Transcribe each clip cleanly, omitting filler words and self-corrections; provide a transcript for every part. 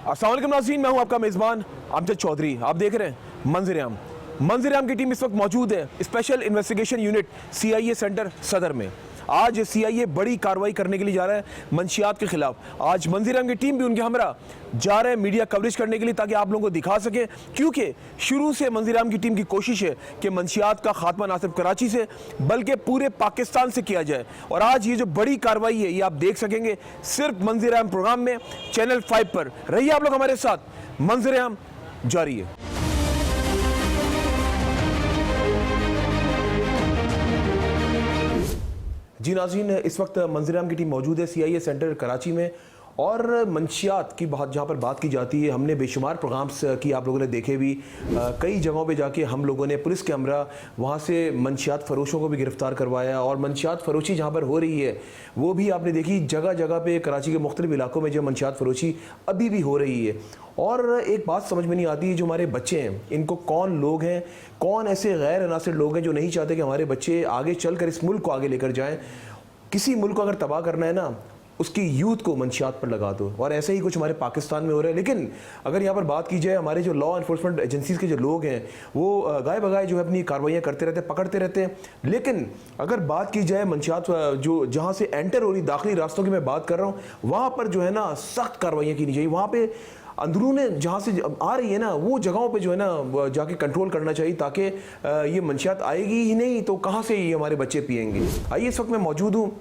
अस्सलाम वालेकुम नाज़रीन, मैं हूं आपका मेज़बान अमजद चौधरी। आप देख रहे हैं मंजर आम की टीम इस वक्त मौजूद है special investigation unit CIA centre सदर में। आज CIA बड़ी कार्रवाई करने के लिए जा रहा है मंशियात के खिलाफ। आज मंजर आम की टीम भी उनके हमरा जा रहे हैं मीडिया कवरेज करने के लिए, ताकि आप लोगों को दिखा सके, क्योंकि शुरू से मंजर आम की टीम की कोशिश है कि मंशियात का खात्मा ना सिर्फ कराची से बल्कि पूरे पाकिस्तान से किया जाए। और आज ये जो बड़ी कार्रवाई है ये आप देख सकेंगे सिर्फ मंजर आम प्रोग्राम में चैनल 5 पर। रहिए आप लोग हमारे साथ, मंजर आम जारी है। जी नाज़रीन, इस वक्त मंजर आम की टीम मौजूद है CIA सेंटर कराची में, और मंशियात की बात जहाँ पर बात की जाती है, हमने बेशुमार प्रोग्राम्स की आप लोगों ने देखे भी, कई जगहों पे जाके हम लोगों ने पुलिस के हमरा वहाँ से मंशियात फ़रोशों को भी गिरफ़्तार करवाया, और मंशियात फ़रोशी जहाँ पर हो रही है वो भी आपने देखी जगह जगह पे कराची के मुख्तलिफ इलाकों में जो मंशियात फ़रोशी अभी भी हो रही है। और एक बात समझ में नहीं आती है, जो हमारे बच्चे हैं इनको कौन लोग हैं, कौन ऐसे गैर अनासिर लोग हैं जो नहीं चाहते कि हमारे बच्चे आगे चल कर इस मुल्क को आगे लेकर जाएँ। किसी मुल्क को अगर तबाह करना है ना, उसकी यूथ को मंशियात पर लगा दो, और ऐसे ही कुछ हमारे पाकिस्तान में हो रहा है। लेकिन अगर यहाँ पर बात की जाए, हमारे जो लॉ इन्फोर्समेंट एजेंसीज़ के जो लोग हैं वो गाय बगाए जो है अपनी कार्रवाइयाँ करते रहते हैं, पकड़ते रहते हैं। लेकिन अगर बात की जाए मंशियात जो जहाँ से एंटर हो रही दाखिली रास्तों की मैं बात कर रहा हूँ, वहाँ पर जो है ना सख्त कार्रवाइयाँ की चाहिए। वहाँ पर अंदरूने जहाँ से आ रही है ना वो जगहों पे जो है ना जाके कंट्रोल करना चाहिए, ताकि ये मंशियात आएगी ही नहीं तो कहाँ से ये हमारे बच्चे पिएंगे। आइए, इस वक्त मैं मौजूद हूँ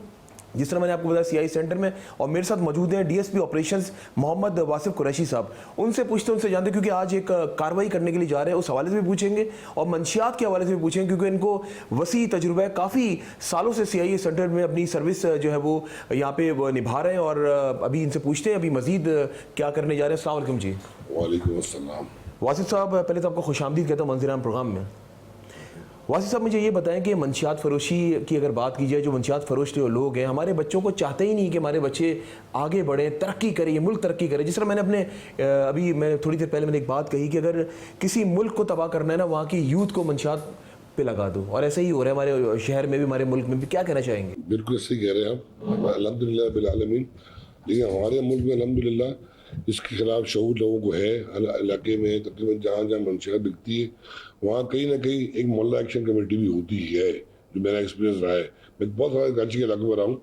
जिस तरह मैंने आपको बताया CIA सेंटर में, और मेरे साथ मौजूद हैं DSP ऑपरेशंस मोहम्मद वासिफ कुरैशी साहब। उनसे पूछते हैं, उनसे जानते, क्योंकि आज एक कार्रवाई करने के लिए जा रहे हैं, उस हवाले से भी पूछेंगे और मंशियात के हवाले से भी पूछेंगे, क्योंकि इनको वसी तजुर्बा है, काफ़ी सालों से CIA सेंटर में अपनी सर्विस जो है वो यहाँ पे वो निभा रहे हैं। और अभी इनसे पूछते हैं अभी मजीद क्या करने जा रहे हैं। अस्सलाम वालेकुम जी। वालेकुम अस्सलाम। वासिफ साहब, पहले तो आपको खुशामदीद कहता हूँ मंजर आम प्रोग्राम में। वासिफ साहब, मुझे ये बताएं कि मंशियात फ़रोशी की अगर बात की जाए, जो मंशियात फ़रोश जो लोग हैं हमारे बच्चों को चाहते ही नहीं कि हमारे बच्चे आगे बढ़ें, तरक्की करें, ये मुल्क तरक्की करे। जिस तरह मैंने अपने अभी मैं थोड़ी देर पहले मैंने एक बात कही कि अगर किसी मुल्क को तबाह करना है ना, वहाँ की यूथ को मंशियात पे लगा दो, और ऐसे ही हो रहा है हमारे शहर में भी, हमारे मुल्क में भी। क्या कहना चाहेंगे? बिल्कुल सही कह रहे हैं आप, अल्हम्दुलिल्लाह बिल आलमीन। लेकिन हमारे मुल्क में अल्हम्दुलिल्लाह इसके खिलाफ शऊर लोगों को है। इलाके में तकरीबन जहाँ जहाँ मंशियात बिकती है वहाँ कहीं ना कहीं एक मोहल्ला एक्शन कमेटी भी होती है, जो मेरा एक्सपीरियंस रहा है। मैं बहुत सारे कराची के इलाकों में रहा हूँ,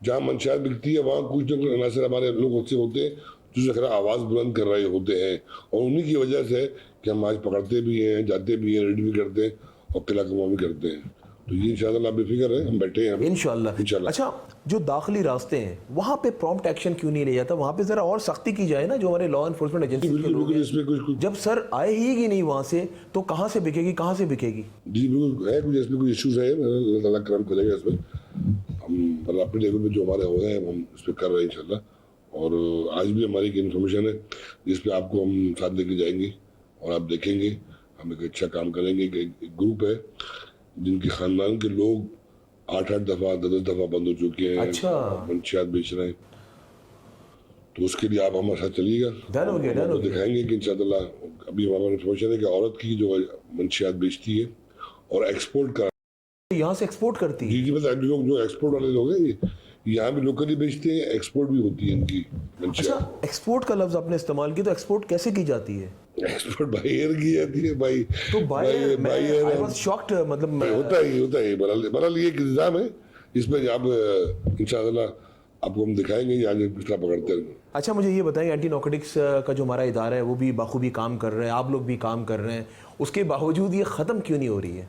जहाँ मंशियात बिकती है वहाँ कुछ ना कुछ अनासर हमारे लोग होते हैं जो खरा आवाज़ बुलंद कर रहे होते हैं, और उन्हीं की वजह से कि हम आज पकड़ते भी हैं, जाते भी हैं, रेडी भी करते हैं और किला कमा भी करते हैं। तो ये इंशाल्लाह बेफिक्र है, हम बैठे हैं इंशाल्लाह। अच्छा, जो दाखिली रास्ते हैं वहाँ पे प्रॉम्प्ट एक्शन क्यों नहीं लिया जाता? वहाँ पे जरा और सख्ती की जाए ना, जो हमारे लॉ इन्फोर्समेंट एजेंसी के लोग हैं। इसमें कुछ जब सर आए ही नहीं वहाँ से तो कहाँ से बिकेगी, कहाँ से बिकेगी? जी बिल्कुल है, कुछ इसमें कुछ इश्यूज है, अल्लाह ताला करम करेगा इसमें। हम अपने लेवल पे जो हमारे हो रहे हैं हम इस पर कर रहे हैं इंशाल्लाह। और आज भी हमारी एक इन्फॉर्मेशन है जिस पे आपको हम साथ लेके जाएंगे और आप देखेंगे हम एक अच्छा काम करेंगे। एक ग्रुप है जिनके खानदान के लोग 8-8 दफ़ा 10-10 दफ़ा बंद हो चुके हैं। अच्छा, मंशियात बेच रहे हैं, तो उसके लिए आप हमारे साथ चलिएगा, डन हो गया। दिखाएंगे कि इंशाल्लाह। अभी हमारा इन्फॉर्मेशन है कि औरत की जो मंशियात बेचती है और एक्सपोर्ट कर यहाँ से एक्सपोर्ट करती है। जी मतलब लोग जो एक्सपोर्ट वाले लोग हैं यहाँ भी लोकली बेचते हैं, एक्सपोर्ट भी होती है इनकी मंशियात। अच्छा, एक्सपोर्ट का लफ्ज आपने इस्तेमाल किया, तो एक्सपोर्ट कैसे की जाती है? एक्सपोर्ट बाय एयर की जाती है भाई। तो आई वाज शॉक्ड, मतलब होता है बहरहाल ये एक निज़ाम है, इसमें आप इंशाल्लाह आपको हम दिखाएंगे आज किस तरह पकड़ते हैं। अच्छा, मुझे ये बताएं, एंटी नार्कोटिक्स का जो हमारा इदारा है वो भी बाखूबी काम कर रहे हैं, आप लोग भी काम कर रहे हैं, उसके बावजूद ये ख़त्म क्यों नहीं हो रही है?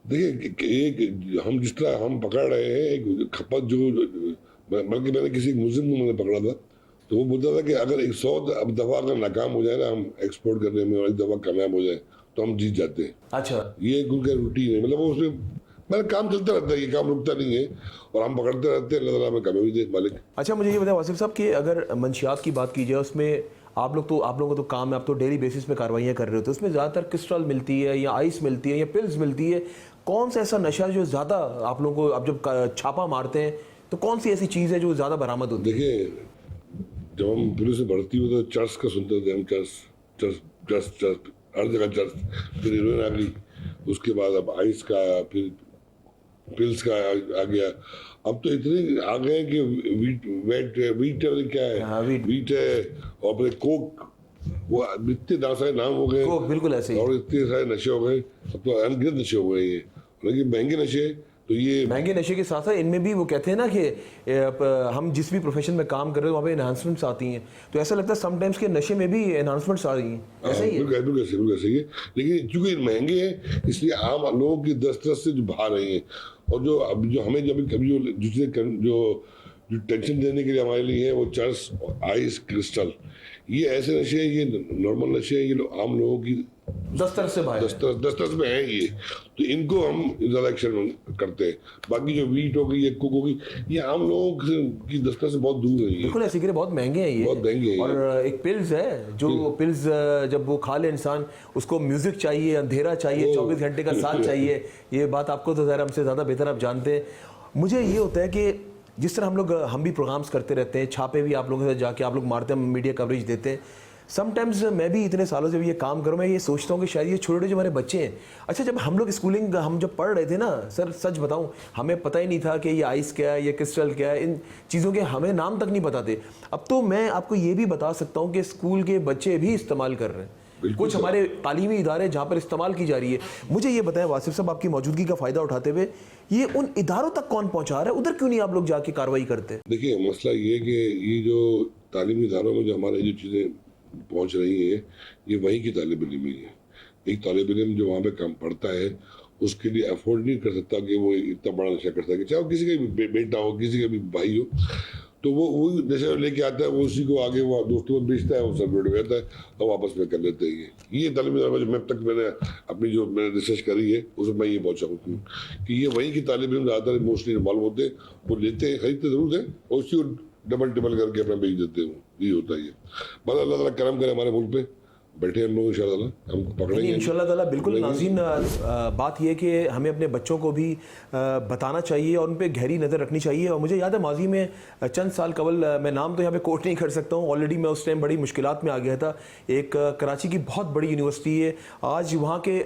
देखिए, एक हम जिस तरह हम पकड़ रहे हैं एक खपत जो, बल्कि मैंने किसी मुस्लिम को मैंने पकड़ा था, तो वो बोलता था कि अगर 100 दफ़ा अगर नाकाम हो जाए ना हम एक्सपोर्ट करने में, और एक दफ़ा कामयाब हो जाए तो हम जीत जाते हैं। अच्छा, ये उनका रूटीन है, मतलब वो उसमें मतलब काम चलता रहता है, ये काम रुकता नहीं है और हम पकड़ते रहते हैं। अल्लाह ताला हमें कामयाबी दे मालिक। अच्छा, मुझे ये बताएं वासिफ साहब कि अगर मंशियात की बात की जाए, उसमें आप लोगों को तो काम है, आप तो डेली बेसिस पे कार्रवाइयाँ कर रहे होते हैं, उसमें ज़्यादातर क्रिस्टल मिलती है या आइस मिलती है या पिल्स मिलती है? कौन सा ऐसा नशा जो ज़्यादा आप लोगों को, आप जब छापा मारते हैं तो कौन सी ऐसी चीज़ है जो ज़्यादा बरामद होती है? देखिए, जब हम पुलिस में भर्ती हुए तो चर्च का सुनते थे हम, चर्च हर जगह चर्च, फिर हीरोइन आ गई, उसके बाद अब आइस का, फिर पिल्स का आ गया, अब तो इतने आ गए हैं कि वीट क्या हाँ, है, वीट। वीट है, और अपने कोक, वो इतने सारे नाम हो गए, को बिल्कुल ऐसे ही और इतने सारे नशे हो गए, अब तो अनगिनत नशे हो गए ये, लेकिन महंगे नशे। तो ये महंगे नशे के साथ साथ इनमें भी वो कहते हैं ना कि हम जिस भी प्रोफेशन में काम कर रहे हो वहाँ पे एनहांसमेंट्स आती हैं, तो ऐसा लगता है समटाइम्स के नशे में भी एनहांसमेंट्स आ रही हैं, ऐसा ही है। बिल्कुल सही है। लेकिन चूंकि महंगे हैं इसलिए आम लोगों की दस्तरस से जो बाहर रही हैं, और जो अब जो हमें जब कभी जो टेंशन देने के लिए हमारे लिए है वो चर्स, आइस, क्रिस्टल, ये ऐसे नशे हैं, ये नॉर्मल नशे हैं, ये आम लोगों की दस्तर से बाहर है। दस्तरस में है ये, तो इनको हम ज्यादा एक्शन करते हैं। बाकी जो वीट हो गई या कुक हो गई, ये आम लोगों की दस्तरस से बहुत दूर है ये, बिल्कुल ऐसे बहुत महंगे हैं ये, बहुत महंगे हैं। और एक पिल्स है जो पिल्स जब वो खा ले इंसान, उसको म्यूजिक चाहिए, अंधेरा चाहिए, 24 घंटे का साथ चाहिए। ये बात आपको तो ज़रा हमसे ज़्यादा बेहतर आप जानते हैं। मुझे ये होता है कि जिस तरह हम भी प्रोग्राम्स करते रहते हैं, छापे भी आप लोगों के साथ जाके आप लोग मारते हैं, मीडिया कवरेज देते हैं। समटाइम्स मैं भी इतने सालों से भी ये काम करूँ, मैं ये सोचता हूँ कि शायद ये छोटे जो हमारे बच्चे हैं, अच्छा जब हम लोग स्कूलिंग हम जब पढ़ रहे थे ना सर, सच बताऊँ हमें पता ही नहीं था कि ये आइस क्या है, ये क्रिस्टल क्या है, इन चीज़ों के हमें नाम तक नहीं पता थे। अब तो मैं आपको ये भी बता सकता हूँ कि स्कूल के बच्चे भी इस्तेमाल कर रहे हैं, कुछ हमारे तालीमी इदारे जहाँ पर इस्तेमाल की जा रही है। मुझे ये बताएं वासिफ साहब, आपकी मौजूदगी का फ़ायदा उठाते हुए ये उन इदारों तक कौन पहुँचा रहा है, उधर क्यों नहीं आप लोग जाके कार्रवाई करते? देखिए मसला ये है कि ये जो तालीमी इदारों में जो हमारे जो चीज़ें पहुंच रही है, ये वहीं की तालिब इल्म ही है। एक तालिब इल्म जो वहाँ पे काम पढ़ता है, उसके लिए अफोर्ड नहीं कर सकता कि वो इतना बड़ा नशा कर सके, चाहे वो किसी का भी बेटा हो, किसी का भी भाई हो, तो वो नशा लेके आता है, वो उसी को आगे वो दोस्तों को बेचता है, वो सब लोड करता है और वापस में कर लेते हैं। ये तालिब इल्म जो अब तक मैंने अपनी जो मैंने रिसर्च करी है उसमें मैं ये पहुंचा हूँ कि ये वहीं की तालिब इल्म ज़्यादातर मोस्टली इन्वॉल्व होते हैं, वो लेते हैं, खरीदते जरूर है और उसी को डबल टिबल करके अपना बेच देते हैं। ये होता है। बस अल्लाह ताला करम करे हमारे मुल्क पे, बैठे हम लोग इंशाल्लाह हम पकड़ेंगे इंशाल्लाह ताला। बिल्कुल नाज़रीन, बात यह कि हमें अपने बच्चों को भी बताना चाहिए और उन पर गहरी नज़र रखनी चाहिए। और मुझे याद है माजी में चंद साल कबल, मैं नाम तो यहाँ पे कोट नहीं कर सकता हूँ, ऑलरेडी मैं उस टाइम बड़ी मुश्किलात में आ गया था। एक कराची की बहुत बड़ी यूनिवर्सिटी है, आज वहाँ के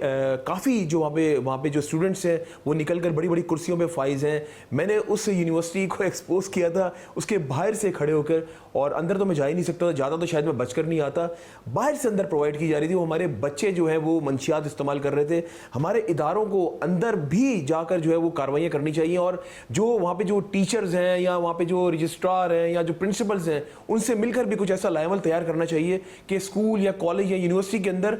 काफ़ी जो वहाँ पे जो स्टूडेंट्स हैं वो निकल कर बड़ी बड़ी कुर्सियों पर फाइज हैं। मैंने उस यूनिवर्सिटी को एक्सपोज किया था उसके बाहर से खड़े होकर, और अंदर तो मैं जा ही नहीं सकता था, ज़्यादा तो शायद मैं बचकर नहीं आता, बाहर से अंदर प्रोवाइड की जा रही थी। वो हमारे बच्चे जो है वो मंशियात इस्तेमाल कर रहे थे। हमारे इदारों को अंदर भी जाकर जो है वो कार्रवाइयाँ करनी चाहिए, और जो वहाँ पे जो टीचर्स हैं या वहाँ पे जो रजिस्ट्रार हैं या जो प्रिंसिपल्स हैं, उनसे मिलकर भी कुछ ऐसा लाइमल तैयार करना चाहिए कि स्कूल या कॉलेज या यूनिवर्सिटी के अंदर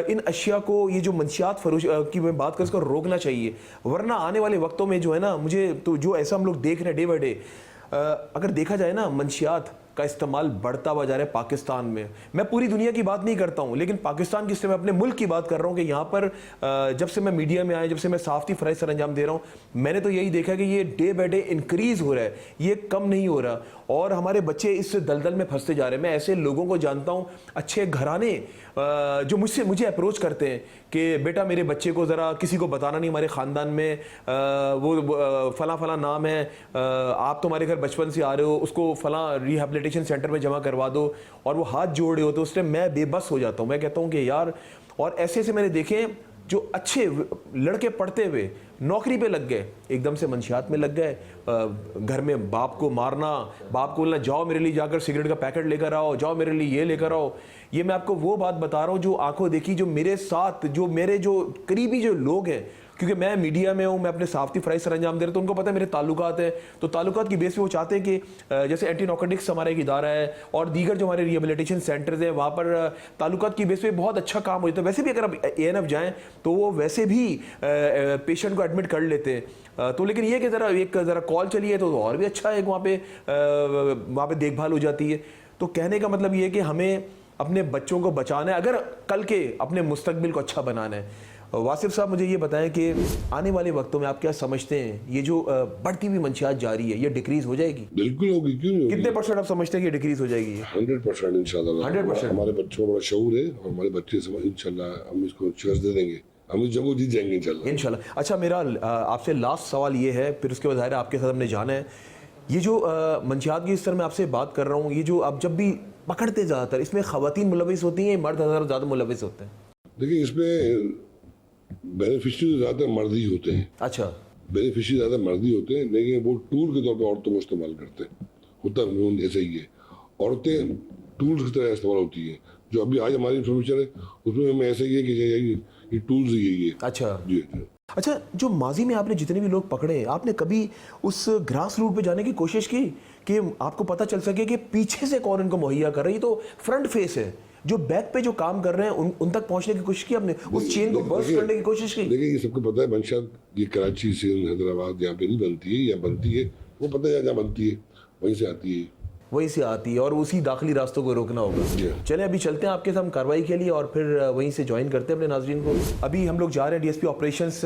इन अशिया को, ये जो मंशियात फरोश की मैं बात कर, इसको रोकना चाहिए। वरना आने वाले वक्तों में जो है ना, मुझे तो जो ऐसा हम लोग देख रहे हैं डे बाई डे, अगर देखा जाए ना, मंशियात का इस्तेमाल बढ़ता हुआ जा रहा है पाकिस्तान में। मैं पूरी दुनिया की बात नहीं करता हूँ, लेकिन पाकिस्तान की, मैं अपने मुल्क की बात कर रहा हूँ कि यहाँ पर जब से मैं मीडिया में आया, जब से मैं सहाफ़ती फ़राइज़ सर अंजाम दे रहा हूँ, मैंने तो यही देखा कि ये डे बाई डे इंक्रीज़ हो रहा है, ये कम नहीं हो रहा, और हमारे बच्चे इस दलदल में फंसते जा रहे हैं। मैं ऐसे लोगों को जानता हूँ, अच्छे घराने, जो मुझे अप्रोच करते हैं कि बेटा मेरे बच्चे को ज़रा किसी को बताना नहीं, हमारे ख़ानदान में वो फ़ला नाम है, आप तो हमारे घर बचपन से आ रहे हो, उसको फ़ला रिहेबिलिटेशन सेंटर में जमा करवा दो, और वो हाथ जोड़ रहे हो, तो उस टाइम मैं बेबस हो जाता हूँ। मैं कहता हूँ कि यार, और ऐसे मैंने देखे जो अच्छे लड़के पढ़ते हुए नौकरी पे लग गए, एकदम से मंशियात में लग गए। घर में बाप को मारना, बाप को बोलना जाओ मेरे लिए जाकर सिगरेट का पैकेट लेकर आओ, जाओ मेरे लिए ये लेकर आओ। ये मैं आपको वो बात बता रहा हूँ जो आंखों देखी, जो मेरे साथ, जो मेरे जो करीबी जो लोग हैं, क्योंकि मैं मीडिया में हूँ, मैं अपने सहाफ़ती फ़राइज़ सर अंजाम दे रहा, तो उनको पता है मेरे ताल्लुकात हैं, तो ताल्लुकात की बेस पे वो चाहते हैं कि जैसे एंटी नार्कोटिक्स हमारा एक इदारा है और दीगर जो हमारे रिहेबिलिटेशन सेंटर्स हैं, वहाँ पर ताल्लुकात की बेस पे बहुत अच्छा काम हो जाता है। वैसे भी अगर आप ANF जाएँ तो वो वैसे भी पेशेंट को एडमिट कर लेते हैं, तो लेकिन ये कि ज़रा कॉल चली है तो और भी अच्छा है, वहाँ पे देखभाल हो जाती है। तो कहने का मतलब ये है कि हमें अपने बच्चों को बचाना है, अगर कल के अपने मुस्तकबिल को अच्छा बनाना है। वासिफ साहब, मुझे ये बताएं कि आने वाले वक्तों में आप क्या समझते हैं, ये जो बढ़ती हुई मंशियात जारी है, ये डिक्रीज हो जाएगी? बिल्कुल होगी, क्यों नहीं होगी? कितने % आप समझते हैं कि डिक्रीज हो जाएगी? 100% इंशाल्लाह। 100%। हमारे बच्चों में बड़ा शऊर है और हमारे बच्चे इंशाल्लाह हम इसको शिकस्त दे देंगे, हम इस जंग जीत जाएंगे इंशाल्लाह। अच्छा, मेरा आपसे लास्ट सवाल ये है, फिर उसके बाद ज़ाहिर है आपके साथ हमने जाना है। ये जो मंशियात की, इस तरह मैं आपसे बात कर रहा हूँ, ये जो आप जब भी पकड़ते ज़्यादातर, इसमें ख़वातीन मुलविस होती हैं, मर्द ज़्यादा मुलविस होते हैं? देखिए, इसमें बेनिफिशियरी ज़्यादा मर्द ही होते हैं। अच्छा। बेनिफिशियरी ज़्यादा मर्द ही होते हैं, लेकिन वो टूल के तौर पर औरतों को इस्तेमाल करते हैं। होता कानून ऐसे ही है, औरतें टूल्स की तरह इस्तेमाल होती हैं। जो अभी आज हमारी इन्फॉर्मेशन है उसमें हमें ऐसा ही है कि ये टूल्स ही है ये। अच्छा जी जी। अच्छा, जो माजी में आपने जितने भी लोग पकड़े, आपने कभी उस ग्रास रूट पे जाने की कोशिश की कि आपको पता चल सके कि पीछे से कौन इनको मुहैया कर रही है? तो फ्रंट फेस है, जो बैक पे जो काम कर रहे हैं उन तक पहुंचने की कोशिश की आपने, उस चेन को बर्स्ट करने की कोशिश की? देखिए, ये सबको पता है मंशा ये कराची से हैदराबाद यहाँ पे नहीं बनती है, या बनती है वो पता है जहाँ बनती है वहीं से आती है, वहीं से आती है और उसी दाखिली रास्तों को रोकना होगा। जी। चलें अभी चलते हैं आपके साथ कार्रवाई के लिए और फिर वहीं से ज्वाइन करते हैं अपने नाजरीन को। अभी हम लोग जा रहे हैं डीएसपी ऑपरेशंस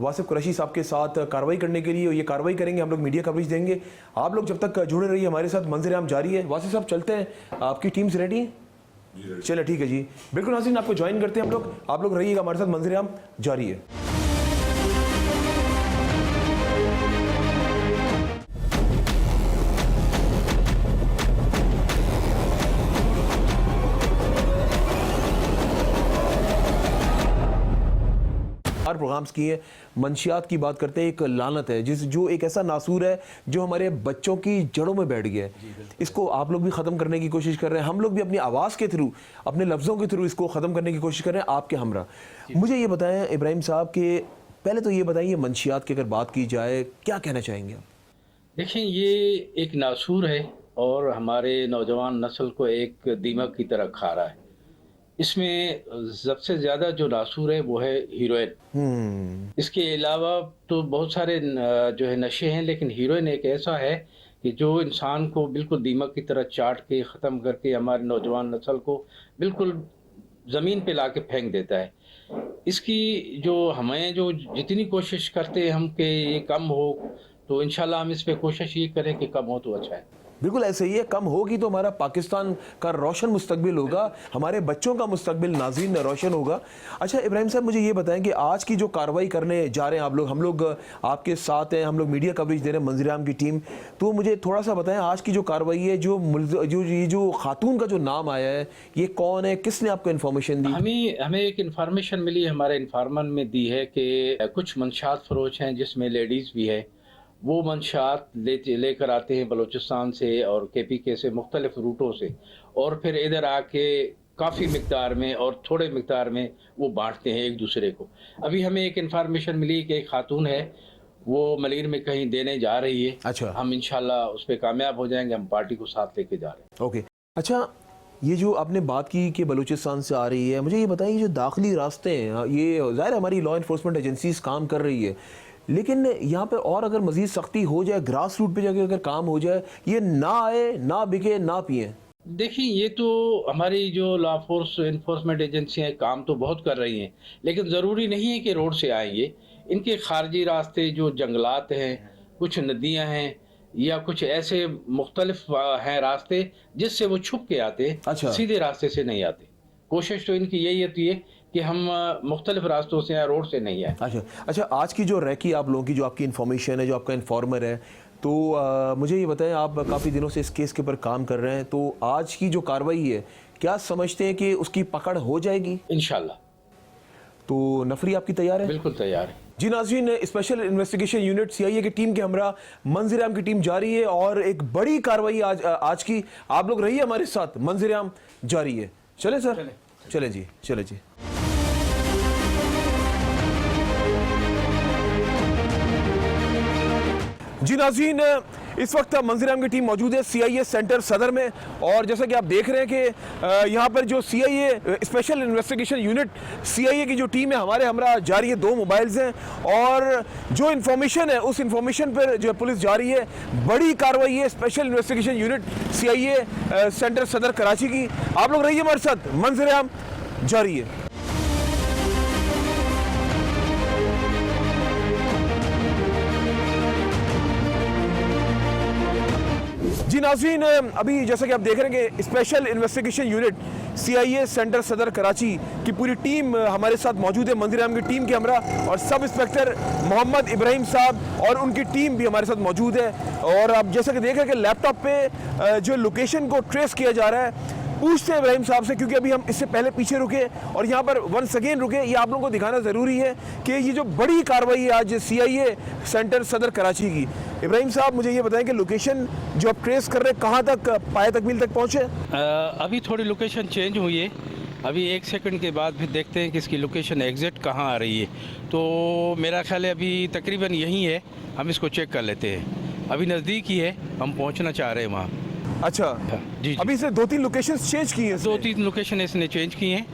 वासिफ कुरैशी साहब के साथ कार्रवाई करने के लिए। ये कार्रवाई करेंगे, हम लोग मीडिया कवरेज देंगे। आप लोग जब तक जुड़े रहिए हमारे साथ, मंजर आम जारी है। वासिफ साहब चलते हैं, आपकी टीम्स रेडी है? चले ठीक है जी, बिल्कुल नाज़रीन आपको ज्वाइन करते हैं हम लोग। आप लोग रहिएगा हमारे साथ, मंजर आम जारी है। हर प्रोग्राम्स की है, मंशियात की बात करते हैं। एक लानत है जो एक ऐसा नासूर है जो हमारे बच्चों की जड़ों में बैठ गया है। इसको आप लोग भी ख़त्म करने की कोशिश कर रहे हैं, हम लोग भी अपनी आवाज़ के थ्रू, अपने लफ्ज़ों के थ्रू इसको ख़त्म करने की कोशिश कर रहे हैं आपके हमरा। मुझे ये बताएं इब्राहिम साहब कि पहले तो ये बताइए मंशियात की अगर बात की जाए क्या कहना चाहेंगे आप? देखें, ये एक नासूर है और हमारे नौजवान नस्ल को एक दीमक की तरह खा रहा है। इसमें सबसे ज़्यादा जो नासूर है वो है हीरोइन। इसके अलावा तो बहुत सारे जो है नशे हैं, लेकिन हीरोइन एक ऐसा है कि जो इंसान को बिल्कुल दीमक की तरह चाट के ख़त्म करके हमारे नौजवान नस्ल को बिल्कुल ज़मीन पे ला के फेंक देता है। इसकी जो हमें जो जितनी कोशिश करते हैं हम कि ये कम हो, तो इंशाल्लाह हम इस पे कोशिश ये करें कि कम हो तो अच्छा है। बिल्कुल ऐसे ही है, कम होगी तो हमारा पाकिस्तान का रोशन मुस्तकबिल होगा, हमारे बच्चों का मुस्तकबिल नाज़रीन रोशन होगा। अच्छा इब्राहिम साहब, मुझे ये बताएं कि आज की जो कार्रवाई करने जा रहे हैं आप लोग, हम लोग आपके साथ हैं, हम लोग मीडिया कवरेज दे रहे हैं मंजर आम की टीम, तो मुझे थोड़ा सा बताएं आज की जो कार्रवाई है, जो खातून का जो नाम आया है, ये कौन है, किसने आपको इन्फॉर्मेशन दी? हमें एक इन्फॉर्मेशन मिली, हमारे इन्फॉर्मर में दी है कि कुछ मंशात फरोश हैं जिसमें लेडीज़ भी है। वो मंशात लेकर आते हैं बलूचिस्तान से और KPK से, मुख्तलिफ रूटों से, और फिर इधर आके काफ़ी मिकदार में और थोड़े मिकदार में वो बांटते हैं एक दूसरे को। अभी हमें एक इन्फॉर्मेशन मिली कि एक खातून है वो मलीर में कहीं देने जा रही है। अच्छा, हम इंशाल्लाह उस पर कामयाब हो जाएंगे, हम पार्टी को साथ लेके जा रहे हैं। ओके। अच्छा, ये जो आपने बात की कि बलूचिस्तान से आ रही है, मुझे ये बताइए जो दाखिली रास्ते हैं, ये ज़ाहिर हमारी लॉ इन्फोर्समेंट एजेंसीज काम कर रही है, लेकिन यहाँ पे और अगर मज़ीद सख्ती हो जाए, ग्रास रूट पे जाके अगर काम हो जाए, ये ना आए, ना बिके, ना पिए। देखिए, ये तो हमारी जो लॉ इन्फोर्समेंट एजेंसियाँ काम तो बहुत कर रही हैं, लेकिन ज़रूरी नहीं है कि रोड से आएंगे। इनके खारजी रास्ते जो जंगलात हैं, कुछ नदियाँ हैं, या कुछ ऐसे मुख्तलिफ हैं रास्ते जिससे वो छुप के आते हैं। अच्छा। सीधे रास्ते से नहीं आते। कोशिश तो इनकी यही होती है कि हम मुख्तलिफ रास्तों से या रोड से नहीं आए। अच्छा, आज की जो रैकी आप लोगों की, जो आपकी इन्फॉर्मेशन है, जो आपका इन्फॉर्मर है, तो मुझे ये बताएं, आप काफ़ी दिनों से इस केस के ऊपर काम कर रहे हैं, तो आज की जो कार्रवाई है, क्या समझते हैं कि उसकी पकड़ हो जाएगी? इंशाल्लाह। तो नफरी आपकी तैयार है? बिल्कुल तैयार है जी। नाज़रीन, स्पेशल इन्वेस्टिगेशन यूनिट CIA की टीम के हमरा मंजर आम की टीम जारी है और एक बड़ी कार्रवाई आज की, आप लोग रहिए हमारे साथ, मंजर आम जारी है। चले सर, चले जी, चले जी। जी नाज़रीन, इस वक्त मंजर आम की टीम मौजूद है CIA सेंटर सदर में, और जैसा कि आप देख रहे हैं कि यहाँ पर जो CIA special investigation unit CIA की जो टीम है हमारे हमरा जारी है, 2 मोबाइल्स हैं और जो इन्फॉर्मेशन है उस इन्फॉर्मेशन पर जो पुलिस जा रही है। बड़ी कार्रवाई है special investigation unit CIA centre सदर कराची की। आप लोग रहिए हमारे साथ, मंजर आम जारी है। जी नाज़रीन, अभी जैसा कि आप देख रहे हैं कि special investigation unit CIA centre सदर कराची की पूरी टीम हमारे साथ मौजूद है, मंजर आम की टीम के हमरा, और सब इंस्पेक्टर मोहम्मद इब्राहिम साहब और उनकी टीम भी हमारे साथ मौजूद है। और आप जैसा कि देख रहे हैं कि लैपटॉप पे जो लोकेशन को ट्रेस किया जा रहा है, पूछते हैं इब्राहिम साहब से, क्योंकि अभी हम इससे पहले पीछे रुके और यहाँ पर वंस अगेन रुके। ये आप लोगों को दिखाना ज़रूरी है कि ये जो बड़ी कार्रवाई है आज CIA सेंटर सदर कराची की। इब्राहिम साहब, मुझे ये बताएं कि लोकेशन जो आप ट्रेस कर रहे हैं कहाँ तक, पाए तकमील तक पहुँचे? अभी थोड़ी लोकेशन चेंज हुई है। अभी 1 सेकंड के बाद फिर देखते हैं कि इसकी लोकेशन एग्जैक्ट कहाँ आ रही है। तो मेरा ख्याल है अभी तकरीबन यहीं है, हम इसको चेक कर लेते हैं। अभी नज़दीक ही है, हम पहुँचना चाह रहे हैं वहाँ। अच्छा जी। अभी से 2-3 लोकेशंस चेंज की हैं? 2-3 लोकेशन इसने चेंज की हैं।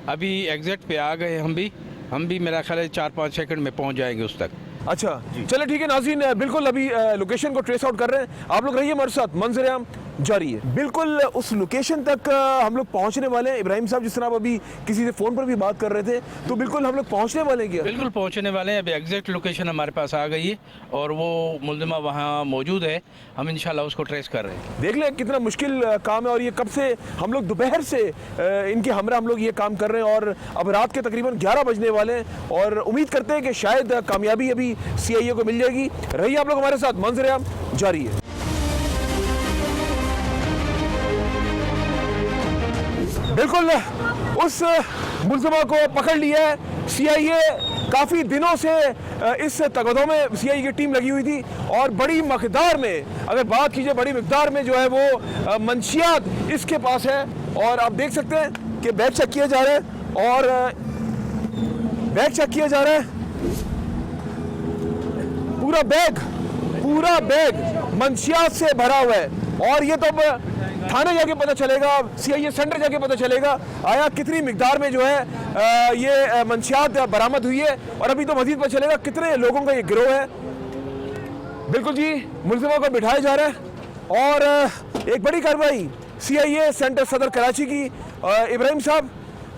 अभी एग्जैक्ट पे आ गए हम भी मेरा ख्याल है 4-5 सेकंड में पहुँच जाएंगे उस तक। अच्छा चलो ठीक है नाज़रीन, बिल्कुल अभी लोकेशन को ट्रेस आउट कर रहे हैं। आप लोग रहिए हमारे साथ, मंजर आम जारी है। बिल्कुल उस लोकेशन तक हम लोग पहुंचने वाले हैं। इब्राहिम साहब, जिस तरह आप अभी किसी से फ़ोन पर भी बात कर रहे थे, तो बिल्कुल हम लोग पहुंचने वाले हैं क्या? बिल्कुल पहुंचने वाले हैं। अभी एग्जैक्ट लोकेशन हमारे पास आ गई है और वो मुल्ज़िमा वहाँ मौजूद है। हम इंशाल्लाह उसको ट्रेस कर रहे हैं। देख लें कितना मुश्किल काम है, और ये कब से हम लोग दोपहर से इनके हमरा हम लोग ये काम कर रहे हैं, और अब रात के तकरीबन 11 बजने वाले हैं, और उम्मीद करते हैं कि शायद कामयाबी अभी CIA को मिल जाएगी। रहिए आप लोग हमारे साथ, मंजर आम जारी है। बिल्कुल उस मुल्ज़िमा को पकड़ लिया है CIA। काफ़ी दिनों से इस तगदों में CIA की टीम लगी हुई थी, और बड़ी मकदार में, अगर बात कीजिए बड़ी मकदार में जो है वो मंशियात इसके पास है। और आप देख सकते हैं कि बैग चेक किया जा रहा है, और बैग चेक किया जा रहा है। पूरा बैग मंशियात से भरा हुआ है, और ये तो अब थाने जाके पता चलेगा, CIA सेंटर जाके पता चलेगा आया कितनी मिकदार में जो है ये मंशियात बरामद हुई है, और अभी तो मजीद पता चलेगा कितने लोगों का ये गिरोह है। बिल्कुल जी, मुल्ज़िमा को बिठाया जा रहा है, और एक बड़ी कार्रवाई CIA सेंटर सदर कराची की। इब्राहिम साहब,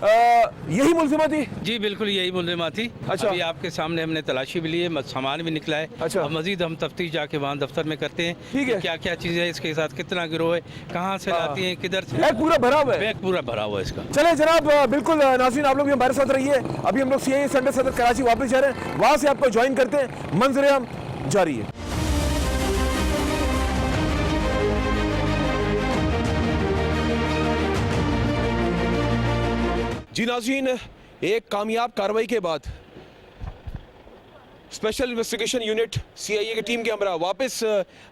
यही मुल्ज़िमा थी? जी बिल्कुल यही मुल्ज़िमा थी। अच्छा। अभी आपके सामने हमने तलाशी भी ली है, सामान भी निकला है। अच्छा। अब मजीद हम तफ्तीश जाके वहाँ दफ्तर में करते हैं। ठीक है। क्या क्या चीज़ें इसके साथ, कितना गिरोह है, कहाँ से लाती हैं, किधर से। बैग पूरा भरा हुआ है? बैग पूरा भरा हुआ है इसका। चले जनाब, बिल्कुल नाज़रीन आप लोग भी हमारे साथ रहिए। अभी हम लोग CIA सेंटर सदर कराची वापस जा रहे हैं, वहाँ से आपको ज्वाइन करते हैं। मंजर आम जारी है। जी नाज़रीन, एक कामयाब कार्रवाई के बाद स्पेशल इन्वेस्टिगेशन यूनिट CIA की टीम के हमरा वापस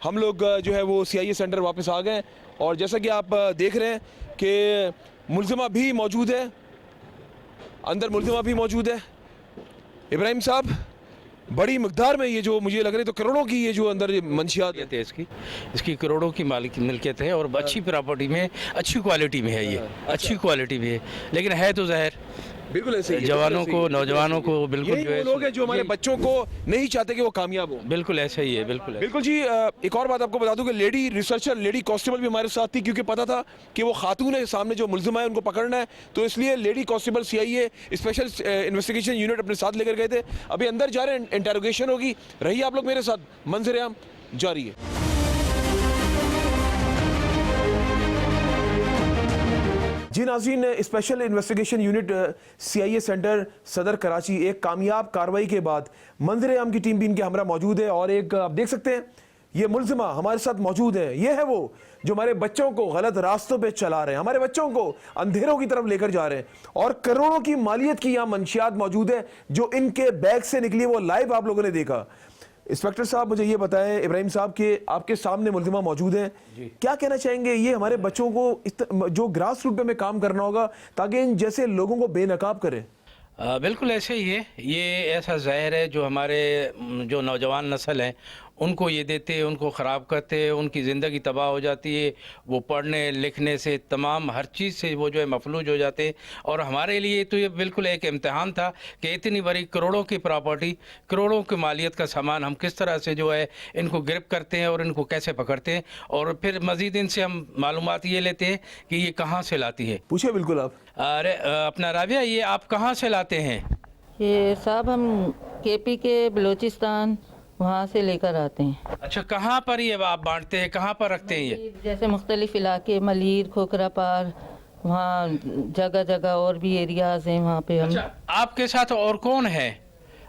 हम लोग जो है वो CIA सेंटर वापस आ गए, और जैसा कि आप देख रहे हैं कि मुल्ज़िमा भी मौजूद है, अंदर मुल्ज़िमा भी मौजूद है। इब्राहिम साहब, बड़ी मकदार में ये जो मुझे लग रही तो करोड़ों की ये जो अंदर मंशियात है, इसकी करोड़ों की मिल्कियत है, और अच्छी प्रॉपर्टी में, अच्छी क्वालिटी में है ये। अच्छी क्वालिटी में है, लेकिन है तो जहर। बिल्कुल ऐसे ही है, जवानों को, नौजवानों को बिल्कुल यही जो है वो लोग हैं जो हमारे बच्चों को नहीं चाहते कि वो कामयाब हो। बिल्कुल ऐसा ही है। बिल्कुल है। बिल्कुल जी। एक और बात आपको बता दूं कि लेडी रिसर्चर, लेडी कांस्टेबल भी हमारे साथ थी, क्योंकि पता था कि वो खातून है, सामने जो मुल्ज़िमा है उनको पकड़ना है, तो इसलिए lady constable CIA special investigation unit अपने साथ लेकर गए थे। अभी अंदर जा रहे हैं, इंटरोगेशन होगी। रहिए आप लोग मेरे साथ, मंजर आम जारी है। जी नाज़रीन, special investigation unit CIA centre सदर कराची, एक कामयाब कार्रवाई के बाद मंजर आम की टीम भी इनके हमरा मौजूद है, और एक आप देख सकते हैं ये मुल्ज़िमा हमारे साथ मौजूद है। ये है वो जो हमारे बच्चों को गलत रास्तों पे चला रहे हैं, हमारे बच्चों को अंधेरों की तरफ लेकर जा रहे हैं, और करोड़ों की मालियत की यहाँ मंशियात मौजूद है जो इनके बैग से निकली, वो लाइव आप लोगों ने देखा। इंस्पेक्टर साहब, मुझे ये बताएं, इब्राहिम साहब के आपके सामने मुल्ज़िमा मौजूद है, क्या कहना चाहेंगे? ये हमारे बच्चों को जो ग्रास रूट पे में काम करना होगा ताकि इन जैसे लोगों को बेनकाब करें। बिल्कुल ऐसे ही है। ये ऐसा ज़हर है जो हमारे जो नौजवान नस्ल हैं उनको ये देते हैं, उनको ख़राब करते हैं, उनकी ज़िंदगी तबाह हो जाती है। वो पढ़ने लिखने से, तमाम हर चीज़ से वो जो है मफलूज हो जाते हैं। और हमारे लिए तो ये बिल्कुल एक इम्तहान था कि इतनी बड़ी करोड़ों की प्रॉपर्टी, करोड़ों की मालियत का सामान हम किस तरह से जो है इनको गिरफ्त करते हैं और इनको कैसे पकड़ते हैं, और फिर मज़ीद इनसे हम मालूमात ये लेते हैं कि ये कहाँ से लाती है। पूछे बिल्कुल आप। अरे अपना राबिया, ये आप कहाँ से लाते हैं? ये साहब हम KP के बलूचिस्तान वहाँ से लेकर आते हैं। अच्छा, कहाँ पर ये आप बांटते हैं, कहाँ पर रखते हैं ये? जैसे मुख्तलिफ इलाके, मलीर, खोखरा पार, वहाँ जगह जगह और भी एरियाज हैं, वहाँ पे हम। अच्छा, आपके साथ और कौन है?